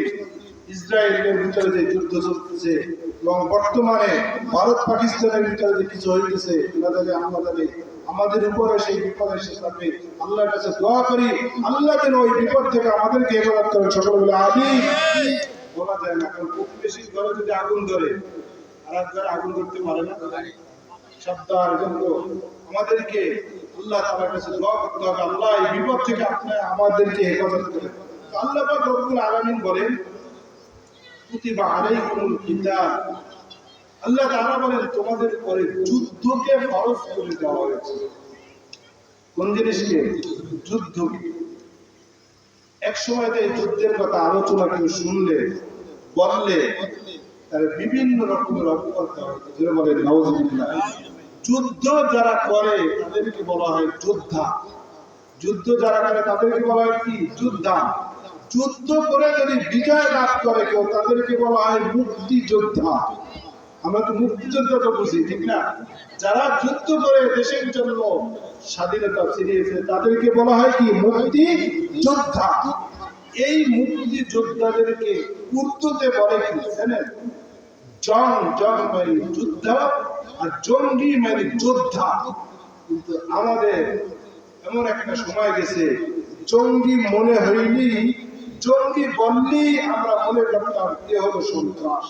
ইসরায়েলের ভিতরে যে যুদ্ধ চলতেছে এবং বর্তমানে ভারত পাকিস্তানের ভিতরে যে কিছু হইতেছে, আমাদের উপরে সেই বিপদ এসে থাকবে। আল্লাহর কাছে দোয়া করি, আল্লাহ যেন ওই বিপদ থেকে আমাদেরকে হেফাজত করেন। সকলে বলে আমিন। বলা যায় না, কারণ প্রতিবেশীর ঘরে যদি আগুন ধরে আর এক ঘরে আগুন ধরতে পারে না। সাবধান, কিন্তু আমাদেরকে আল্লাহ তাআলার কাছে দোয়া করতে হবে, আল্লাহ এই বিপদ থেকে আপনি আমাদেরকে হেফাজত করেন। আল্লাহ পাক রব্বুল আলামিন বলেন, কুতিবা আলাইকুমুল কিতাব। আল্লাহ তাআলা বলেন, তোমাদের উপরে যুদ্ধকে ফরজ করে দেওয়া হয়েছে। কোন জিনিসকে? যুদ্ধকে। এক সময় এই যুদ্ধের কথা আলোচনা কেউ শুনলে, বললে তার বিভিন্ন রকমের অপবাদ দেওয়া হতো। যেটা বলে নাউযুবিল্লাহ। যুদ্ধ যারা করে তাদেরকে বলা হয় যোদ্ধা। যুদ্ধ যারা করে তাদেরকে বলা হয় কি? যোদ্ধা। যুদ্ধ করে যদি বিজয় লাভ করে কেউ, তাদেরকে বলা হয় মুক্তিযোদ্ধা। আমরা তো মুক্তিযোদ্ধা তো বুঝি, ঠিক না? যারা যুদ্ধ করে দেশের জন্য স্বাধীনতা ফিরিয়েছে তাদেরকে বলা হয় কি? মুক্তিযোদ্ধা। এই মুক্তিযোদ্ধাদেরকে উর্দুতে বলে কি জানেন? জং মানে যুদ্ধ, আর জঙ্গি মানে যোদ্ধা। কিন্তু আমাদের এমন একটা সময় গেছে, জঙ্গি মনে হইলি, জঙ্গি বললি আমরা মনে করতাম এ হলো সন্ত্রাস।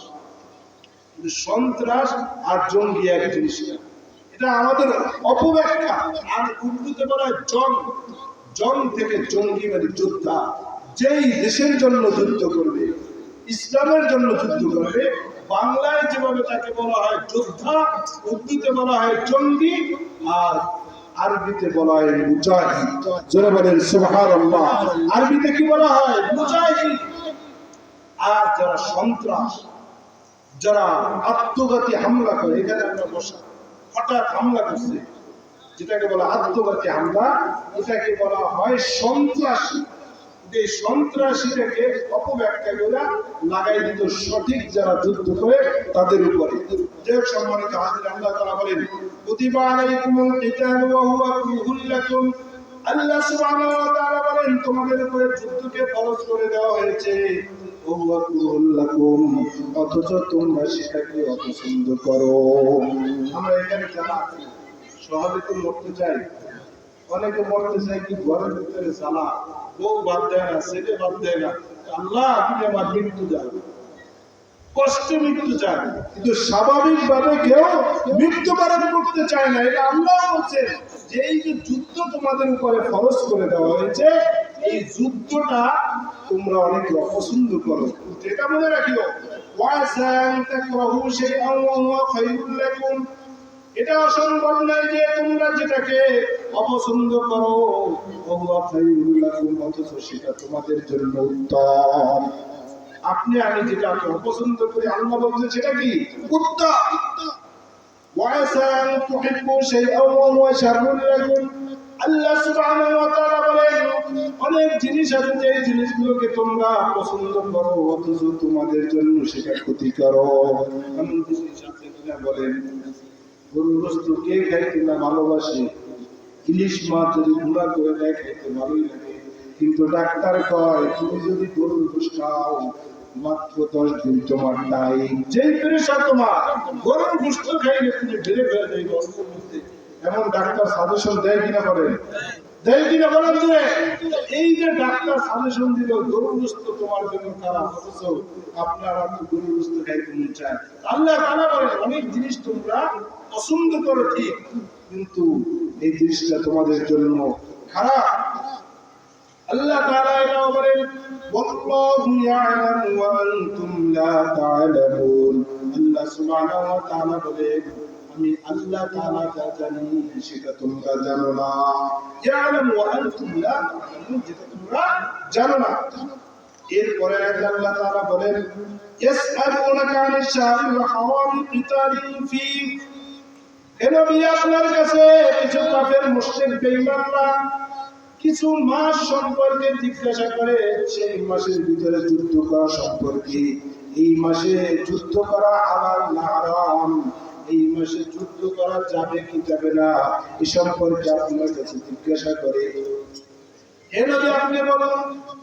সন্ত্রাস আর জঙ্গি এক জিনিস, এটা আমাদের অপব্যাখ্যা। আর উর্দুতে বলা হয় জং থেকে জঙ্গি মানে যোদ্ধা। যেই দেশের জন্য যুদ্ধ করবে, ইসলামের জন্য যুদ্ধ করবে, বাংলায় যেভাবে তাকে বলা হয় যোদ্ধা, উর্দুতে বলা হয় জঙ্গি, আর আরবিতে বলা হয় মুজাহিদ। যারা বলেন সুবহানাল্লাহ। আরবিতে কি বলা হয়? মুজাহিদ। আর যারা সন্ত্রাস, যারা আত্মঘাতী হামলা করে, এখানে আমরা বসা হঠাৎ হামলা করছে, যেটাকে বলা আত্মঘাতী হামলা, এটাকে বলা হয় সন্ত্রাসী। এই সন্ত্রাসীটাকে অপব্যাখ্যা করে লাগাই দিত সঠিক যারা যুদ্ধ করে তাদের উপরে। যে সম্মানিত হাজির, আল্লাহ তাআলা বলেন, কুতিবা আলাইকুমুল কিতাবু ওয়া হুয়া কুরহুল লাকুম। আল্লাহ সুবহানাহু ওয়া তাআলা বলেন, তোমাদের উপরে যুদ্ধকে ফরজ করে দেওয়া হয়েছে, ওয়া হুয়া কুরহুল লাকুম, অথচ তোমরা সেটাকে অপছন্দ করো। আমরা এখানে যারা আছি সহজে তো মরতে চাই, অনেকে মরতে চাই কি ঘরের ভিতরে জ্বালা, বউ বাদ দেয় না, ছেলে বাদ দেয় না, আল্লাহ আপনি আমার মৃত্যু দেন, কষ্টে মৃত্যু চায়, কিন্তু স্বাভাবিক ভাবে কেউ মৃত্যুবরণ করতে চায় না। এটা আল্লাহ বলছেন যে এই যে যুদ্ধ তোমাদের উপরে ফরজ করে দেওয়া হয়েছে, এই যুদ্ধটা তোমরা অনেকে অপছন্দ করো। এটা মনে রাখিও, ওয়াসান তাকরাহু শাইআন ওয়া হুয়া খায়রুল লাকুম। এটা অসম্ভব নয় যে তোমরা যেটাকে অপছন্দ করো, অথচ সেটা তোমাদের জন্য উত্তম। আপনি আমি যেটা অপছন্দ করি, আল্লাহ বলছে সেটা কি? উত্তম। আল্লাহ সুবহানাহু ওয়া তাআলা বলেন, অনেক জিনিস আছে যে জিনিসগুলোকে তোমরা পছন্দ করো, অথচ তোমাদের জন্য সেটা ক্ষতিকর। এমন জিনিস আছে কিনা বলেন? গরুর গোশত কে খাইতে না ভালোবাসে? ইলিশ মাছ যদি গুঁড়া করে দেয় খাইতে ভালোই লাগে। কিন্তু ডাক্তার কয় তুমি যদি গরুর গোশ খাও মাত্র 10 দিন তোমার টাইম, যেই পেরেশা তোমার গরুর গোশ খাইলে তুমি বেড়ে ফেলে দেয় গল্পের মধ্যে। এমন ডাক্তার সাজেশন দেয় কিনা বলে, দেয় কিনা বলেন যে এই যে ডাক্তার সাজেশন দিল গরুর গোশ তোমার জন্য খারাপ, অথচ আপনারা তো গরুর গোশ খাইতে মন চায়। আল্লাহ তাআলা বলেন অনেক জিনিস তোমরা পছন্দ করো ঠিক, কিন্তু এই জিনিসটা তোমাদের জন্য খারাপ। আল্লাহ তাআলা এটাও বলেন ওয়াল্লাহু ইয়ালামু ওয়া আনতুম লা তা'লামুন। আল্লাহ সুবহানাহু ওয়া তাআলা বলেন আমি আল্লাহ তাআলা যা জানি সেটা তোমরা জানো না। ইয়ালামু ওয়া আনতুম লা তা'লামুন, যেটা তোমরা জানো না। এরপরে আল্লাহ তাআলা বলেন ইয়াসআলুনাকা আনিশ শাহরিল হারামি কিতালিন ফী। হে নবী আপনার কাছে কিছু কাফের মুশরিক বেঈমানরা কিছু মাস সম্পর্কে জিজ্ঞাসা করে, সেই মাসের ভিতরে যুদ্ধ করা সম্পর্কে। এই মাসে যুদ্ধ করা হালাল না হারাম, এই মাসে যুদ্ধ করা যাবে কি যাবে না এই সম্পর্কে আপনার কাছে জিজ্ঞাসা করে। হে নবী আপনি বলুন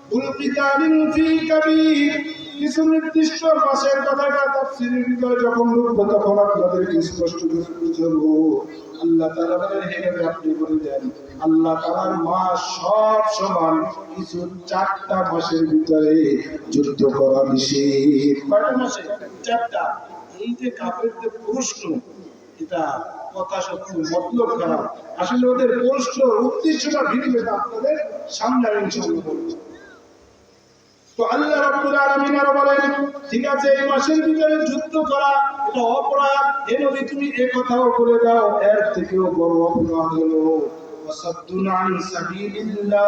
কুল কিতালিন ফী কাবীর। কিছু নির্দিষ্ট মাসের কথাটা তাফসীরের ভিতরে যখন ঢুকবো তখন আপনাদেরকে স্পষ্ট করে বুঝাবো। আল্লাহ তাআলা বলেন হে নবী আপনি বলে দেন আল্লাহ তাআলার মাস সব সমান, কিছু 4টা মাসের ভিতরে যুদ্ধ করা নিষেধ। কয়টা মাসে? 4টা। এই যে কাফেরদের প্রশ্ন, এটা কথা সত্য মতলব খারাপ। আসলে ওদের প্রশ্ন উদ্দেশ্যটা ভিন্ন, আপনাদের সামনে ইনশাআল্লাহ বলবো। তো আল্লাহ রাব্বুল আলামিন আরো বলেন ঠিক আছে এই মাসের ভিতরে যুদ্ধ করা এটা অপরাধ। হে নবী তুমি এই কথাও বলে দাও এর থেকেও বড় অপরাধ হলো ওয়াসাদ্দুন আন সাবিলিল্লাহ,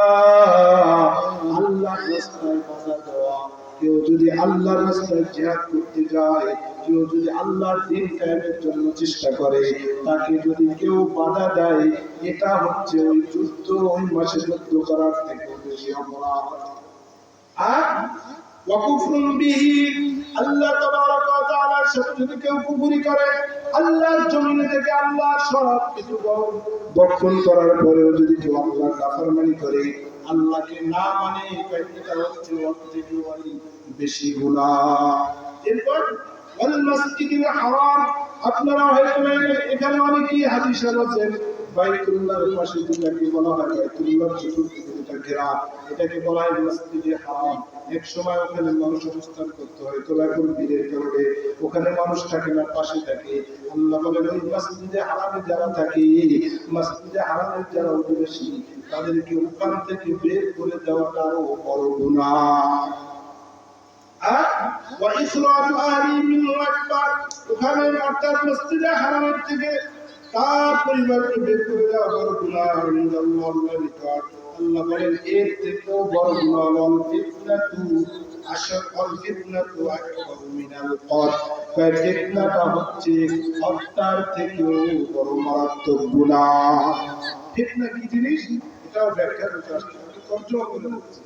আল্লাহর রাস্তায় বাধা দেওয়া। কেউ যদি আল্লাহর রাস্তায় জিহাদ করতে যায়, কেউ যদি আল্লাহর দ্বীন কায়েমের জন্য চেষ্টা করে, তাকে যদি কেউ বাধা দেয়, এটা হচ্ছে ওই যুদ্ধ, ওই মাসে যুদ্ধ করার থেকে বেশি অপরাধ। আল্লাহ তাবারক ওয়া তাআলার সাথে যদি কেউ কুফরি করে, আল্লাহর জমিনে থেকে আল্লাহর সব কিছু বর্জন করার পরেও যদি কেউ আল্লাহর নাফরমানি করে, আল্লাহকে না মানে, এটা হচ্ছে অর্ধেকের বেশি গুনাহ। এরপর ওয়াল মাসজিদুল হারাম, আপনারা হয়তো এখানে অনেকেই হাদিস আছেন বাইতুল্লাহর পাশে যেটাকে বলা হয় বাইতুল্লাহর চতুর্দিকে যেটা ঘেরা, এটাকে বলা হয় মসজিদে হারাম। এক সময় ওখানে মানুষ অবস্থান করতে হয়, তো এখন ভিড়ের কারণে ওখানে মানুষ থাকে না, পাশে থাকে। আল্লাহ বলেন ওই মসজিদে হারামে যারা থাকে, মসজিদে হারামের যারা অধিবাসী, তাদেরকে ওখান থেকে বের করে দেওয়াটা আরো বড় গুনাহ। ওখানে অর্থাৎ মসজিদে হারামের থেকে তার পরিবারকে বের করে দেওয়া বড় গুনাহ আল্লাহর নিকট। আল্লাহ বলেন এর থেকেও বড় গুনাহ হল ফিতনাতু আশরাফুল ফিতনাতু আকবারু মিনাল কতল। ফিতনাটা হচ্ছে হত্যার থেকেও বড় মারাত্মক গুনাহ। ফিতনা কি জিনিস এটাও ব্যাখ্যা করতে আসছে, তর্জমা করে বলছি।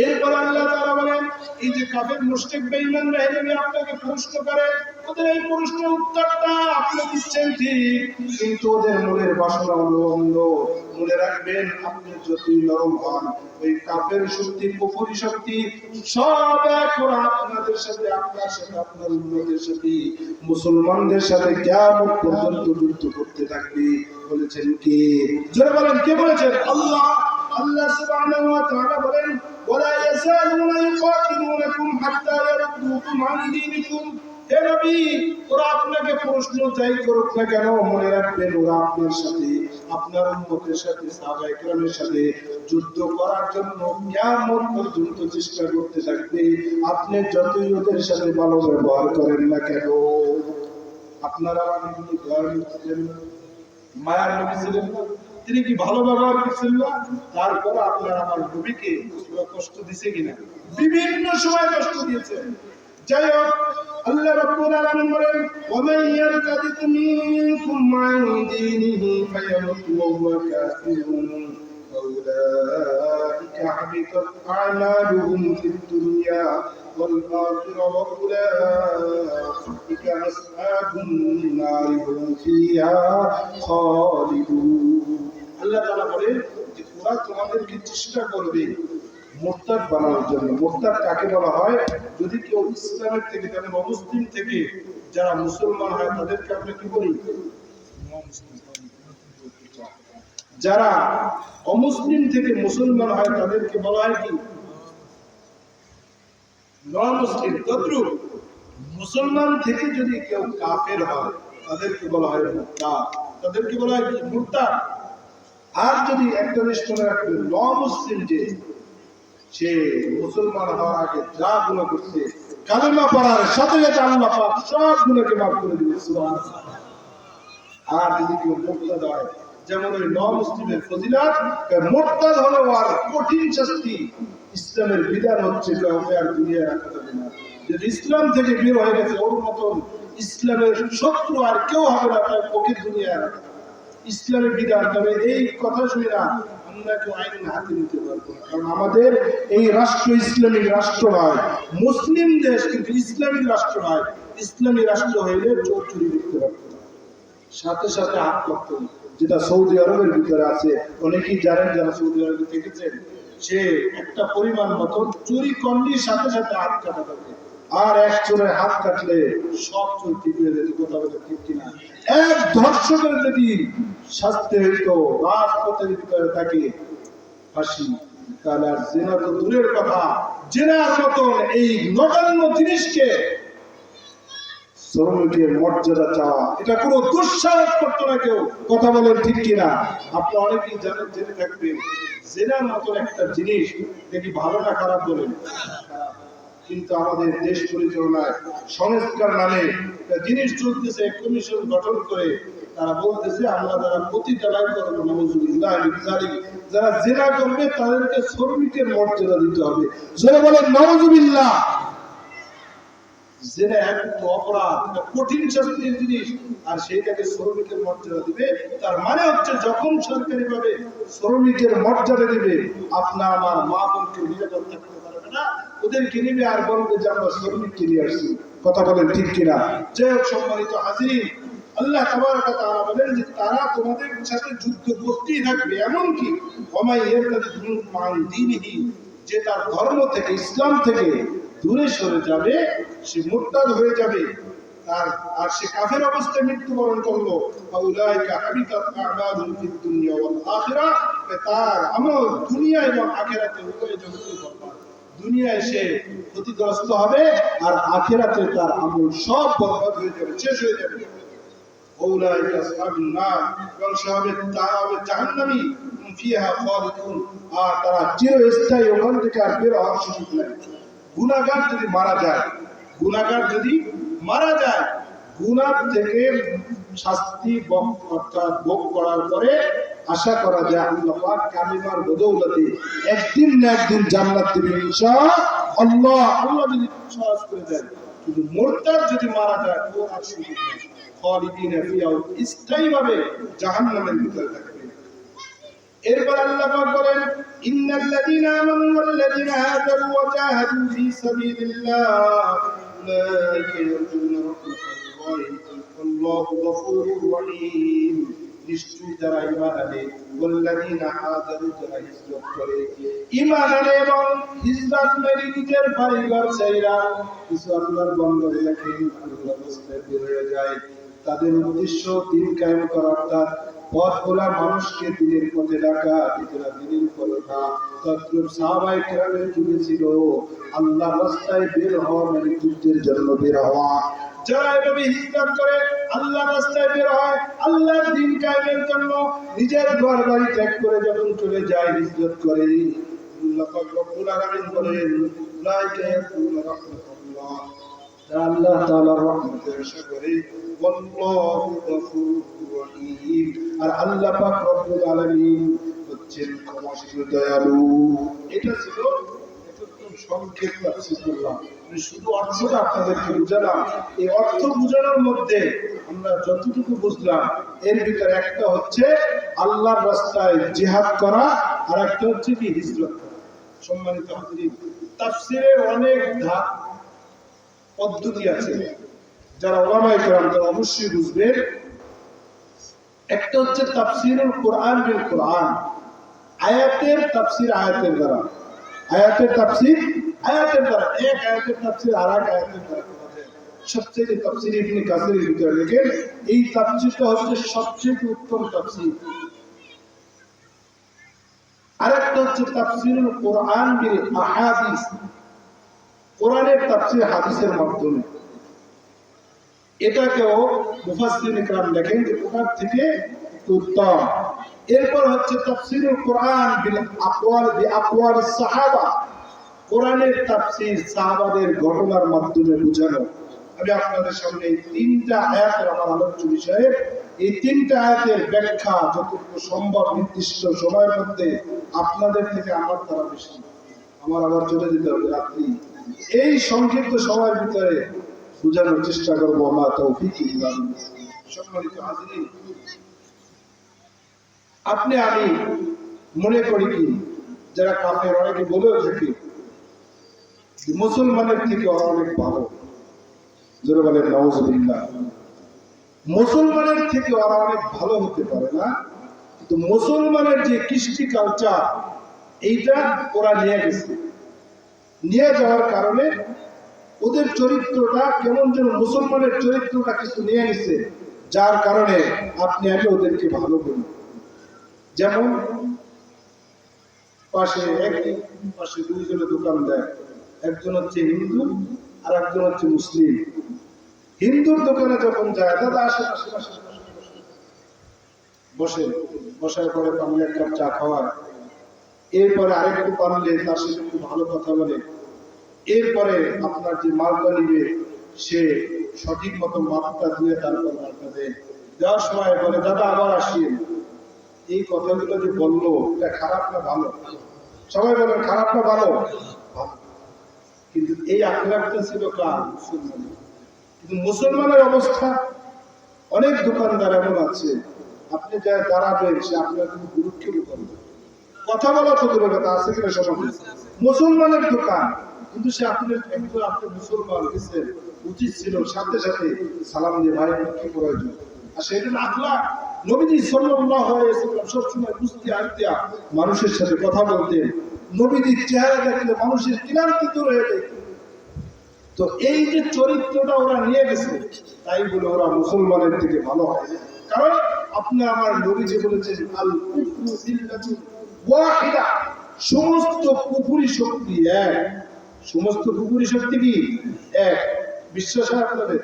এরপর আল্লাহ তাআলা বলেন এই যে কাফের মুশরিক বেঈমানরা এভাবে আপনাকে প্রশ্ন করে, ওদের এই প্রশ্নের উত্তরটা আপনি দিচ্ছেন ঠিক, কিন্তু ওদের মনের বাসনা হলো অন্ধ। মনে রাখবেন আপনি যতই নরম হন, ওই কাফের শক্তি কুফরি শক্তি সব এক করে আপনাদের সাথে, আপনার সাথে, আপনার উম্মতের সাথে, মুসলমানদের সাথে কিয়ামত পর্যন্ত যুদ্ধ করতে থাকবে। বলেছেন কে? যারা বলেন কে বলেছেন? আল্লাহ। আল্লাহ সুবহানাহু ওয়া তাআলা বলেন ওয়ালা ইয়াসালুনা ইউকাতিলুনাকুম হাত্তা ইয়ারুদ্দুকুম আন দীনিকুম। হে নবী ওরা আপনাকে প্রশ্ন যাই করুক না কেন, মনে রাখবেন ওরা আপনার সাথে, আপনার উম্মতের সাথে, সাহাবায়ে কেরামের সাথে যুদ্ধ করার জন্য কিয়ামত পর্যন্ত চেষ্টা করতে থাকবে। আপনি যতই ওদের সাথে ভালো ব্যবহার করেন না কেন। আপনারা অনেকে ছিলেন, মায়ার নবী ছিলেন না, তিনি কি ভালো ব্যবহার করছেন না? তারপর আপনারা আমার নবীকে কষ্ট দিছে কিনা? বিভিন্ন সময় কষ্ট দিয়েছেন। যাই হোক আল্লাহ রাব্বুল আলামিন বলেন ওয়ামান ইয়ারতাদিদ মিনকুম আন দীনিহি ফায়ামুত ওয়া হুয়া কাফিরুন ফাউলাইকা হাবিতাত আ'মালুহুম ফিদ দুনিয়া ওয়াল আখিরা ওয়া উলাইকা আসহাবুন নার হুম ফিহা খালিদুন। আল্লাহ তাআলা বলেন যে ওরা তোমাদেরকে চেষ্টা করবে মুরতাদ বানানোর জন্য। মুরতাদ কাকে বলা হয়? যদি কেউ ইসলামের থেকে, তাহলে অমুসলিম থেকে যারা মুসলমান হয় তাদেরকে আমরা কি বলি? যারা অমুসলিম থেকে মুসলমান হয় তাদেরকে বলা হয় কি? নন মুসলিম। তদ্রুপ মুসলমান থেকে যদি কেউ কাফের হয় তাদেরকে বলা হয় মুরতাদ। তাদেরকে বলা হয় কি? মুরতাদ। আর যদি একটা জিনিস মনে রাখবে, নন মুসলিম যে সে মুসলমান হওয়ার আগে যা গুনাহ করছে, কালেমা পড়ার সাথে সাথে আল্লাহ পাক সব গুনাহকে মাফ করে দিবেন, সুবহানাল্লাহ। আর যদি কেউ মুরতাদ হয়, যেমন ওই নন মুসলিমের ফজিলত, মুরতাদ হলো আর কঠিন শাস্তি। ইসলামের বিধান হচ্ছে কাউকে আর দুনিয়ায় রাখা যাবে না। যদি ইসলাম থেকে বের হয়ে গেছে, ওর মতন ইসলামের শত্রু আর কেউ হবে না, তাই ওকে দুনিয়ায় রাখা। ইসলামের বিধান। তবে এই কথা শুনে না আমরা কেউ আইন হাতে নিতে পারবো না, কারণ আমাদের এই রাষ্ট্র ইসলামিক রাষ্ট্র নয়, মুসলিম দেশ, কিন্তু ইসলামিক রাষ্ট্র নয়। ইসলামী রাষ্ট্র হইলে চোর চুরি করতে পারতো না, সাথে সাথে হাত করতো, যেটা সৌদি আরবের ভিতরে আছে। অনেকেই জানেন যারা সৌদি আরবে থেকেছেন, সে একটা পরিমাণ মতো চুরি করলেই সাথে সাথে হাত কাটা থাকে। আর এক চোরের হাত কাটলে সব চোর ঠিক হয়ে যেত। কথা বলে ঠিক কিনা? এক ধর্ষকের যদি শাস্তি হইতো রাজপথের ভিতরে থাকে ফাঁসি, তাহলে আর জেনা তো দূরের কথা, জেনার মতন এই নগণ্য জিনিসকে শ্রমিকের মর্যাদা চাওয়া, এটা কোনো দুঃসাহস করতো না কেউ। কথা বলেন ঠিক কিনা? আপনি অনেকেই জানেন, জেনে থাকবেন, জেনার মতন একটা জিনিস দেখি ভালো না খারাপ বলেন, কিন্তু আমাদের দেশ পরিচালনায় সংস্কার নামে একটা জিনিস চলতেছে, কমিশন গঠন করে তারা বলতেছে আমরা যারা প্রতিটালাই করবো, নাউযুবিল্লাহ, যারা জেনা করবে তাদেরকে শ্রমিকের মর্যাদা দিতে হবে। যারা বলেন নাউযুবিল্লাহ, জেনা একটা অপরাধ, কঠিন শাস্তির জিনিস, আর সেইটাকে শ্রমিকের মর্যাদা দিবে। তার মানে হচ্ছে যখন সরকারি ভাবে শ্রমিকের মর্যাদা দিবে, আপনার আমার মা বোনকে নিরাপদ থাকতে পারবে না, ওদেরকে নিবে আর বলবে যে আমরা শ্রমিককে নিয়ে আসছি। কথা বলেন ঠিক কিনা? যাই হোক, সম্মানিত হাজিরিন, আল্লাহ তাবারক ওয়া তাআলা বলেন যে তারা তোমাদের সাথে যুদ্ধ করতেই থাকবে, এমনকি ওমাই ইয়ারতাদি মিনকুম আন দীনিহি, যে তার ধর্ম থেকে, ইসলাম থেকে দূরে সরে যাবে, সে মুরতাদ হয়ে যাবে, আর সে কাফের অবস্থায় মৃত্যুবরণ করলো, ফাউলাইকা হাবিতাত আ'মালুহুম ফিদ দুনিয়া ওয়াল আখিরাহ, তার আমল দুনিয়া এবং আখিরাতে উভয় জগতে বরবাদ। দুনিয়ায় সে ক্ষতিগ্রস্ত হবে, আর আখিরাতে তার আমল সব বরবাদ হয়ে যাবে, শেষ হয়ে যাবে। ওউলাইকা আসহাবুন নার, এবং সে হবে, তারা হবে জাহান্নামী, ফিহা খালিদুন, আর তারা চিরস্থায়ী ওখান থেকে আর বের হওয়ার সুযোগ নেই। গুনাহগার যদি মারা যায়, গুনাহগার যদি মারা যায়, গুনাহ থেকে শাস্তি অর্থাৎ ভোগ করার পরে আশা করা যায় আল্লাহ পাক কালিমার বদৌলতে একদিন না একদিন জান্নাত দিবেন ইনশাআল্লাহ। আল্লাহ যদি সহজ করে দেন। কিন্তু মুরতাদ যদি মারা যায়, ও আর সুযোগ নেই, খালিদিনা ফিহা, স্থায়ীভাবে জাহান্নামের ভিতরে থাকবে। এরপর আল্লাহ পাক বলেন, ইন্নাল্লাযীনা আমানু ওয়াল্লাযীনা হাজারু ওয়া জাহাদু ফী সাবিলিল্লাহ উলাইকা ইয়ারজুনা রাহমাতাল্লাহি ওয়াল্লাহু গফুরুর রহিম। নিশ্চয়ই যারা ঈমান আনে, ওয়াল্লাযীনা হাজারু, যারা হিজরত করে, ঈমান আনে এবং হিজরত মেরে নিজের পরিবার ছেড়ে কিছু আল্লাহর বান্দা রাখেন, আল্লাহর রাস্তায় বের হয়ে যায়, তাদের উদ্দেশ্য দিন কায়েম করা, অর্থাৎ পথ খোলা, মানুষকে দিনের পথে ডাকা, নিজেরা দিনের পথে ওঠা। তদ্রুপ সাহাবায়ে কেরামের যুগে ছিল আল্লাহর রাস্তায় বের হওয়া মানে যুদ্ধের জন্য বের হওয়া। যারা এভাবে হিজরত করে, আল্লাহর রাস্তায় বের হয়, আল্লাহর দ্বীন কায়েমের জন্য নিজের ঘর বাড়ি ত্যাগ করে যখন চলে যায়, হিজরত করে, আল্লাহ পাক রব্বুল আলামিন বলেন, উলাইকা ইয়ারজুনা রাহমাতাল্লাহ, আল্লাহ তাআলার রহমতের আশা করে, আল্লাহু গফুরুর রহিম, আর আল্লাহ পাক রব্বুল আলামিন হচ্ছেন ক্ষমাশীল, দয়ালু। এটা ছিল একদম সংক্ষেপ তাফসীর করলাম, শুধু অর্থটা আপনাদেরকে বুঝালাম। এই অর্থ বুঝানোর মধ্যে আমরা যতটুকু বুঝলাম, এর ভিতরে একটা হচ্ছে আল্লাহর রাস্তায় জিহাদ করা, আর একটা হচ্ছে কি হিজরত করা। সম্মানিত হাজিরিন, তাফসীরের অনেক ধাপ পদ্ধতি আছে, যারা উলামায়ে কেরাম তারা অবশ্যই বুঝবেন। একটা হচ্ছে তাফসীরুল কোরআন বিল কোরআন, আয়াতের তাফসীর আয়াতের দ্বারা, আয়াতের তাফসীর আয়াতের দ্বারা, এক আয়াতের তাফসীর আর এক আয়াতের দ্বারা করা যায়। সবচেয়ে তাফসীর ইবনে কাসিরের ভিতরে লেখেন এই তাফসীরটা হচ্ছে সবচেয়ে উত্তম তাফসীর। আরেকটা হচ্ছে তাফসীরুল কোরআন বিল আহাদিস, কোরআনের তাফসীর হাদিসের মাধ্যমে। এটাকেও মুফাসসিরিন کرام লেখেন যে ওটার থেকে উত্তম। এরপর হচ্ছে তাফসীরুল কোরআন বিল আকওয়ালিস সাহাবা, কোরআনের তাফসীর সাহাবাদের ঘটনার মাধ্যমে বোঝানো। আমি আপনাদের সামনে এই তিনটা আয়াতের আমার আলোচ্য বিষয়ে এই তিনটা আয়াতের ব্যাখ্যা যতটুকু সম্ভব নির্দিষ্ট সময়ের মধ্যে আপনাদের থেকে আমার দ্বারা বেশি, আমার আবার চলে যেতে হবে রাত্রি, এই সংক্ষিপ্ত সময়ের ভিতরে বোঝানোর চেষ্টা করবো। আমার তৌফিক ইল্লা বিল্লাহ। সম্মানিত হাজিরিন, আপনি আমি মনে করি কি যারা কাফের অনেকে বলেও থাকে মুসলমানের থেকে ওরা অনেক ভালো, যারা বলেন নাউজুবিল্লাহ, মুসলমানের থেকে ওরা অনেক ভালো হতে পারে না, কিন্তু মুসলমানের যে কৃষ্টি কালচার এইটা ওরা নিয়ে গেছে, নিয়ে যাওয়ার কারণে ওদের চরিত্রটা কেমন যেন মুসলমানের চরিত্রটা কিছু নিয়ে গেছে, যার কারণে আপনি আমি ওদেরকে ভালো বলি। যেমন পাশে একই পাশে দুইজনে দোকান দেয়, একজন হচ্ছে হিন্দু আর একজন হচ্ছে মুসলিম। হিন্দুর দোকানে যখন যায়, দাদা আশেপাশে বসে, বসার পরে পারলে এক কাপ চা খাওয়ায়, এরপরে আরেকটু পারলে তার সাথে একটু ভালো কথা বলে, এরপরে আপনার যে মালটা নিবে সে সঠিক মতো মাপটা দিয়ে তারপর মালটা দেয়। দেওয়ার সময় বলে দাদা আবার আসিয়ে। এই কথাগুলো যে বললো এটা খারাপ না ভালো? সবাই বলেন খারাপ না ভালো? কিন্তু এই আখলাকটা ছিল কার? মুসলমান। কিন্তু মুসলমানের অবস্থা, অনেক দোকানদার এমন আছে আপনি যা দাঁড়াবেন সে আপনার কোনো গুরুত্ব করবে, কথা বলা তো দূরের কথা, আছে কিনা সমাজ? মুসলমানের দোকান, কিন্তু সে আপনার একজন, আপনি মুসলমান গেছেন, উচিত ছিল সাথে সাথে সালাম দিয়ে ভাই কি প্রয়োজন। আর সেটা আখলাক। নবীজি সাল্লাল্লাহু আলাইহি ওয়াসাল্লাম সবসময় বুঝতে আইতিয়া মানুষের সাথে কথা বলতেন, নবীজির চেহারা দেখলে মানুষের ক্লান্তি দূর হয়ে যেত। তো এই যে চরিত্রটা ওরা নিয়ে গেছে, তাই বলে ওরা মুসলমানের থেকে ভালো হয়। কারণ আপনি আমার নবীজি বলেছেন আল কুফরু ইল্লাতুন ওয়াহিদা, সমস্ত কুফরি শক্তি এক। সমস্ত কুফরি শক্তি কি এক? বিশ্বাস হয় আপনাদের?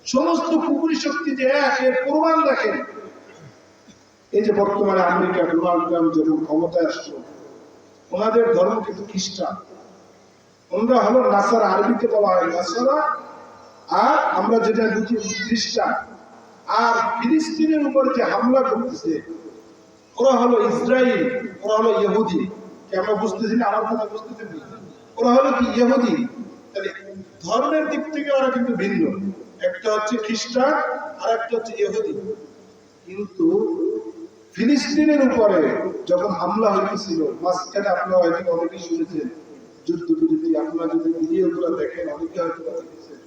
সমস্ত কুফরি শক্তি যে এক, এর প্রমাণ দেখেন। এই যে বর্তমানে আমেরিকা ডোনাল্ড ট্রাম্প যখন ক্ষমতায় আসলো, ওনাদের ধর্ম কিন্তু খ্রিস্টান, ওনারা হলো নাসারা, আরবিতে বলা হয় নাসারা, আর আমরা যেটা বুঝি খ্রিস্টান। আর ফিলিস্তিনের উপরে যে হামলা করতেছে ওরা হলো ইসরায়েল, ওরা হলো ইহুদি। আমরা বুঝতেছি না, আমার কথা বুঝতেছেন না? ওরা হলো কি ইহুদি। তাহলে ধর্মের দিক থেকে ওরা কিন্তু ভিন্ন, একটা হচ্ছে খ্রিস্টান আর একটা হচ্ছে ইহুদি। কিন্তু ফিলিস্তিনের উপরে যখন হামলা হয়েছিল, মাঝখানে আপনারা হয়তো অনেকেই শুনেছেন যুদ্ধবিরতি, আপনারা যদি ভিডিওগুলো দেখেন অনেকে হয়তো দেখেছেন,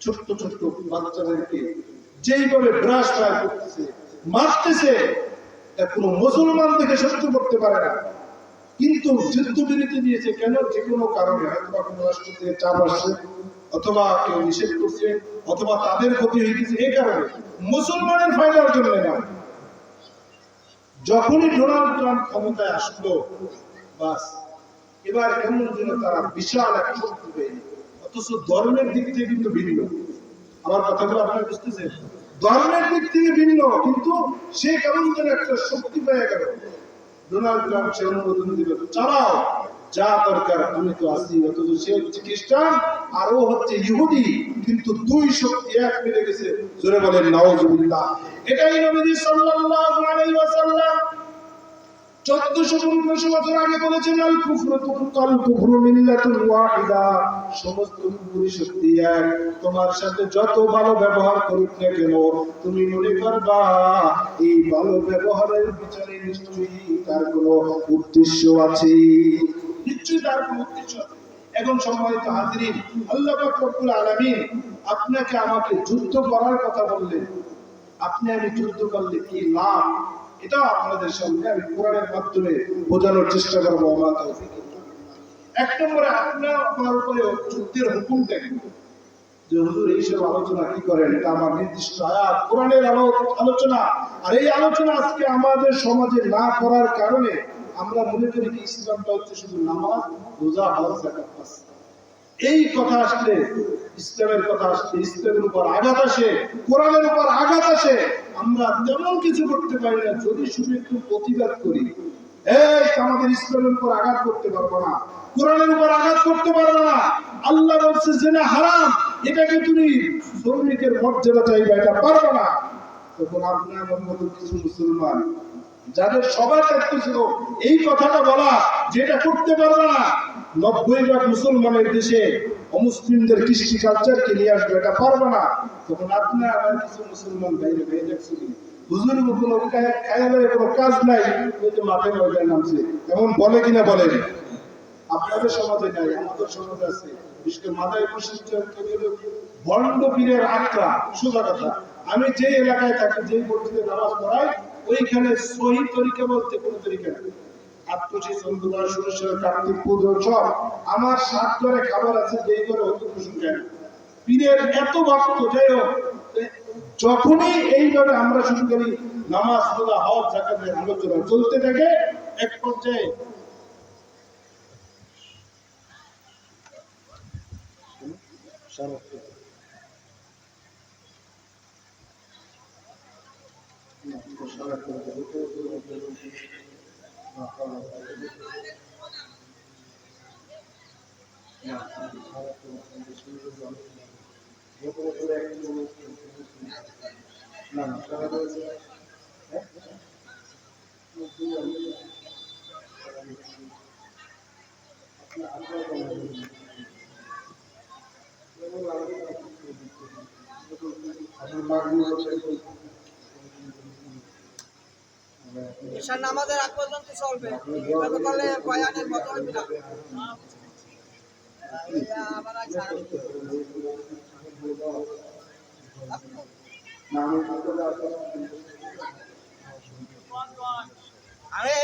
ছোট্ট ছোট্ট বাচ্চাদেরকে যেইভাবে ব্রাশ ফায়ার করতেছে, মারতেছে, কোনো মুসলমান থেকে সহ্য করতে পারে না। কিন্তু যুদ্ধবিরতি দিয়েছে কেন? যে কোনো কারণে, হয়তো কোনো রাষ্ট্র থেকে চাপ আসছে, অথবা কেউ নিষেধ করছে, অথবা তাদের ক্ষতি হয়েছে, এই কারণে মুসলমানের ফায়দার জন্য না। যখনই ডোনাল্ড ট্রাম্প ক্ষমতায় আসলো, বাস এবার কেমন যেন তারা বিশাল এক শক্তি পেয়ে, অথচ ধর্মের দিক থেকে কিন্তু ভিন্ন। আমার কথাগুলো আপনারা বুঝতেছেন? ধর্মের দিক থেকে ভিন্ন, কিন্তু সে কেমন যেন একটা শক্তি পেয়ে গেল। ডোনাল্ড ট্রাম্প সে অনুমোদন দিল, চালাও যা দরকার, আমি তো আছি। অথচ সে হচ্ছে খ্রিস্টান আর ও হচ্ছে ইহুদি, কিন্তু দুই শক্তি এক মিলে গেছে। জোরে বলেন নাউজুবিল্লাহ। এটাই নবী সাল্লাল্লাহু আলাইহি ওয়াসাল্লাম 1400-1500 বছর আগে বলেছেন, আল কুফরু মিল্লাতুন ওয়াহিদা, সমস্ত কুফরি শক্তি এক। তোমার সাথে যত ভালো ব্যবহার করুক না কেন, তুমি মনে করবা এই ভালো ব্যবহারের পিছনে নিশ্চয়ই তার কোনো উদ্দেশ্য আছে, নিশ্চয়ই তার কোনো উদ্দেশ্য আছে। এখন সম্মানিত হাজিরিন, আল্লাহ পাক রব্বুল আলামিন আপনাকে আমাকে যুদ্ধ করার কথা বললেন। আপনি আমি যুদ্ধ করলে কি লাভ, এটা আপনাদের সামনে আমি কোরআনের মাধ্যমে বোঝানোর চেষ্টা করবো। আমার তৌফিক এক নম্বরে আপনার উপরে যুদ্ধের হুকুম দেখেন যে হুজুর এইসব আলোচনা কি করেন, এটা আমার নির্দিষ্ট আয়াত কোরআনের আলোচনা। আর এই আলোচনা আজকে আমাদের সমাজে না করার কারণে আমরা মনে করি কি ইসলামটা হচ্ছে শুধু নামাজ, রোজা, হজ, যাকাত। এই কথা আসলে, ইসলামের কথা আসলে ইসলামের উপর আঘাত আসে, কোরআনের উপর আঘাত আসে, আমরা তেমন কিছু করতে পারি না যদি শুধু একটু প্রতিবাদ করি। এই আমাদের ইসলামের উপর আঘাত করতে পারবো না, কোরআনের উপর আঘাত করতে পারবো না। আল্লাহ বলছে জেনা হারাম, এটাকে তুমি শ্রমিকের মর্যাদা চাইবে, এটা পারবো না। তখন আপনার মতো কিছু মুসলমান যাদের সবার দায়িত্ব ছিল এই কথাটা বলা, যেটা করতে পারবে না, 90% মুসলমানের দেশে অমুসলিমদের কৃষ্টি কালচারকে নিয়ে আসবে, এটা পারবে না। তখন আপনার আমার কিছু মুসলমান বাইরে বাইরে দেখছি হুজুর কোনো খায়ালের কোনো কাজ নাই, ওই যে মাঠে ময়দানে নামছে, এমন বলে কিনা বলেন? আপনাদের সমাজে নাই, আমাদের সমাজে আছে। বিশেষ করে মাদায় মসজিদের ভণ্ড পীরের আখড়া। সোজা কথা, আমি যে এলাকায় থাকি, যে মসজিদে নামাজ পড়াই, ওইখানে সহি তরিকা বলতে কোনো তরিকা নেই। আত্মশী, চন্দ্রবার, সুরেশ্বর, কার্তিক পুজো সব আমার 7 ঘরে খাবার আছে, যেই ঘরে হয়তো কুসুম খায় না। পীরের এত ভক্ত, যাই হোক, যখনই এইভাবে আমরা শুরু করি নামাজ, রোজা, হজ, যাকাতের আলোচনা চলতে থাকে, এক পর্যায়ে নামাজের আগ পর্যন্ত চলবে, করলে বয়ানের মতো হবে না। আরে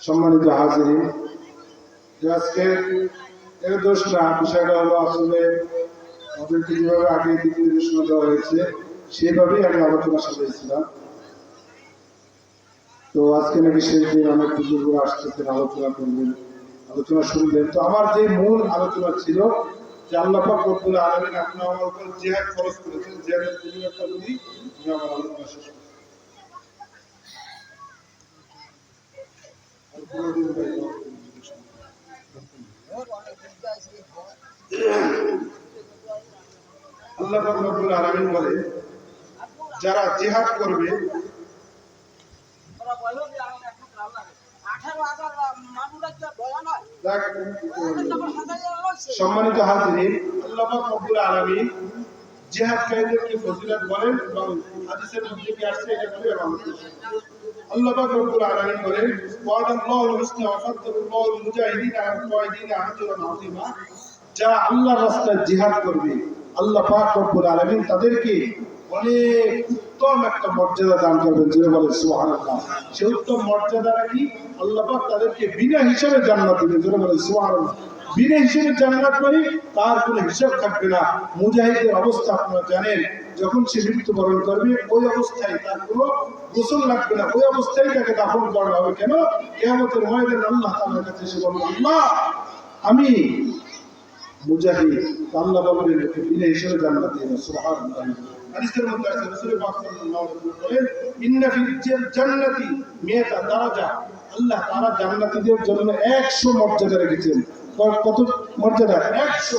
সম্মানিত হাজিরিন, আজকে এর দোষ না, বিষয়টা হলো আসলে আমাদেরকে যেভাবে আগে দিক নির্দেশনা দেওয়া হয়েছে সেভাবেই আমি আলোচনা সাজিয়েছিলাম। তো আজকে নাকি শেষ দিন, অনেক বুজুর্গরা আসতেছেন, আলোচনা করবেন, আলোচনা শুনবেন। তো আমার যে মূল আলোচনা ছিল যে আল্লাহ পাক রব্বুল আলামিন আপনি আমার উপর জিহাদ খরচ করেছেন, জিহাদের পরিবর্তন করি আমি আমার আলোচনা শেষ করি। আল্লাহ পাক রব্বুল আলামিন বলে যারা জিহাদ করবে, সম্মানিত হাজিরিন, আল্লাহ পাক রব্বুল আলামিন জিহাদকারীদেরকে ফজিলত বলেন এবং হাদিসের মধ্যে কি আসছে এটা বলে আল্লাহ পাক রব্বুল আলামিন বলেন ওয়াদাল্লাহুল হুসনা ওয়া ফাদ্দালাল্লাহুল মুজাহিদিনা আলাল কায়দিনা আজরান আযীমা। যারা আল্লাহর রাস্তায় জিহাদ করবে আল্লাহ পাক রব্বুল আলামিন তাদেরকে অনেক উত্তম একটা মর্যাদা দান করবেন। যে বলে সুবহানাল্লাহ, সেই উত্তম মর্যাদাটা কি? আল্লাহ পাক তাদেরকে বিনা হিসাবে জান্নাত দিবেন। যে বলে সুবহানাল্লাহ, বিনা হিসাবে জান্নাত মানে তার কোনো হিসাব থাকবে না। মুজাহিদের অবস্থা আপনারা জানেন, যখন সে মৃত্যুবরণ করবে ওই অবস্থায় তার কোনো গোসল লাগবে না, ওই অবস্থায় তাকে দাফন করা হবে। কেন? কিয়ামতের ময়দানে আল্লাহ তাআলার কাছে এসে বলবেন, আল্লাহ আমি মুজাহিদ, আল্লাহ বলবেন একে বিনা হিসেবে জান্নাত দিবেন। সুবহানাল্লাহ। হাদিসের মধ্যে আছে রাসূল পাক সাল্লাল্লাহু আলাইহি ওয়াসাল্লাম বলেন, ইন্না ফিল জান্নাতি মিয়াতা দারাজা, আল্লাহ তাআলা জান্নাতীদের জন্য 100 মর্যাদা রেখেছেন। কত মর্যাদা? 100।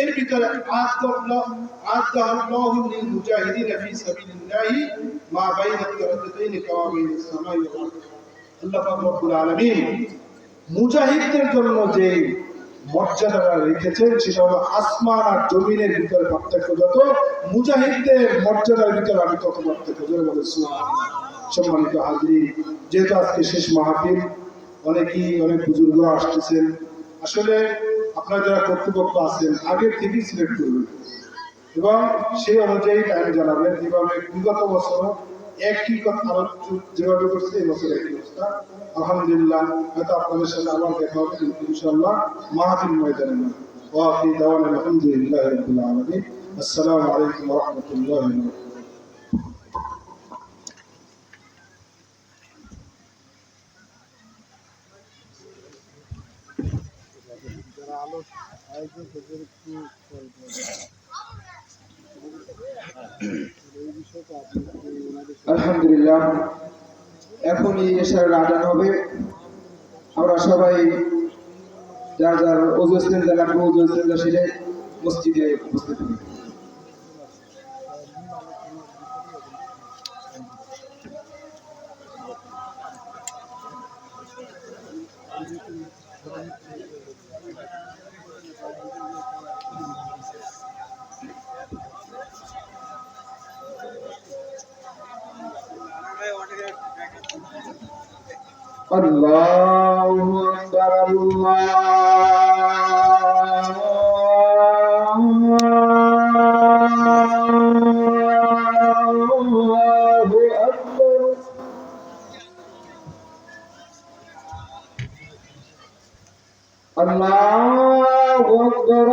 এর ভিতরে আল্লাহু লিল মুজাহিদিনা ফি সাবিলিল্লাহি মা বাইনা দারাজাতাইনি কামা বাইনাস সামাই ওয়াল আরদ। আল্লাহ পাক রব্বুল আলামিন মুজাহিদদের জন্য যে মর্যাদাটা রেখেছেন সেটা হলো আসমান আর জমিনের ভিতরে পার্থক্য যত, মুজাহিদদের মর্যাদার ভিতরে আমি তত পার্থক্য। জোরে বলে সুবহানাল্লাহ। সম্মানিত হাজরিন, যেহেতু আজকে শেষ মাহফিল, অনেক বুজুর্গরা আসতেছেন, আসলে আপনারা যারা কর্তৃপক্ষ আছেন আগের থেকেই সিলেক্ট করবেন এবং সেই অনুযায়ী টাইম জানাবেন। যেভাবে বিগত বছর একই কথা যেভাবে করছে এই বছর একই অবস্থা। আলহামদুলিল্লাহ, হয়তো আপনাদের সাথে আবার দেখা হবে ইনশাআল্লাহ মাহফিল ময়দানে। ওয়াকিল দাওয়ান আলহামদুলিল্লাহি রাব্বিল আলামিন। আসসালামু আলাইকুম ওয়া রাহমাতুল্লাহি ওয়া বারাকাতুহু। আলহামদুলিল্লাহ, এখনই এশারের আজান হবে। আমরা সবাই যার যার ওযু ইস্তেঞ্জা লাগবে ওযু ইস্তেঞ্জা সেরে মসজিদে উপস্থিত হই। আল্লাহু আকবার, আল্লাহু আকবার। আল্লাহু আকবার,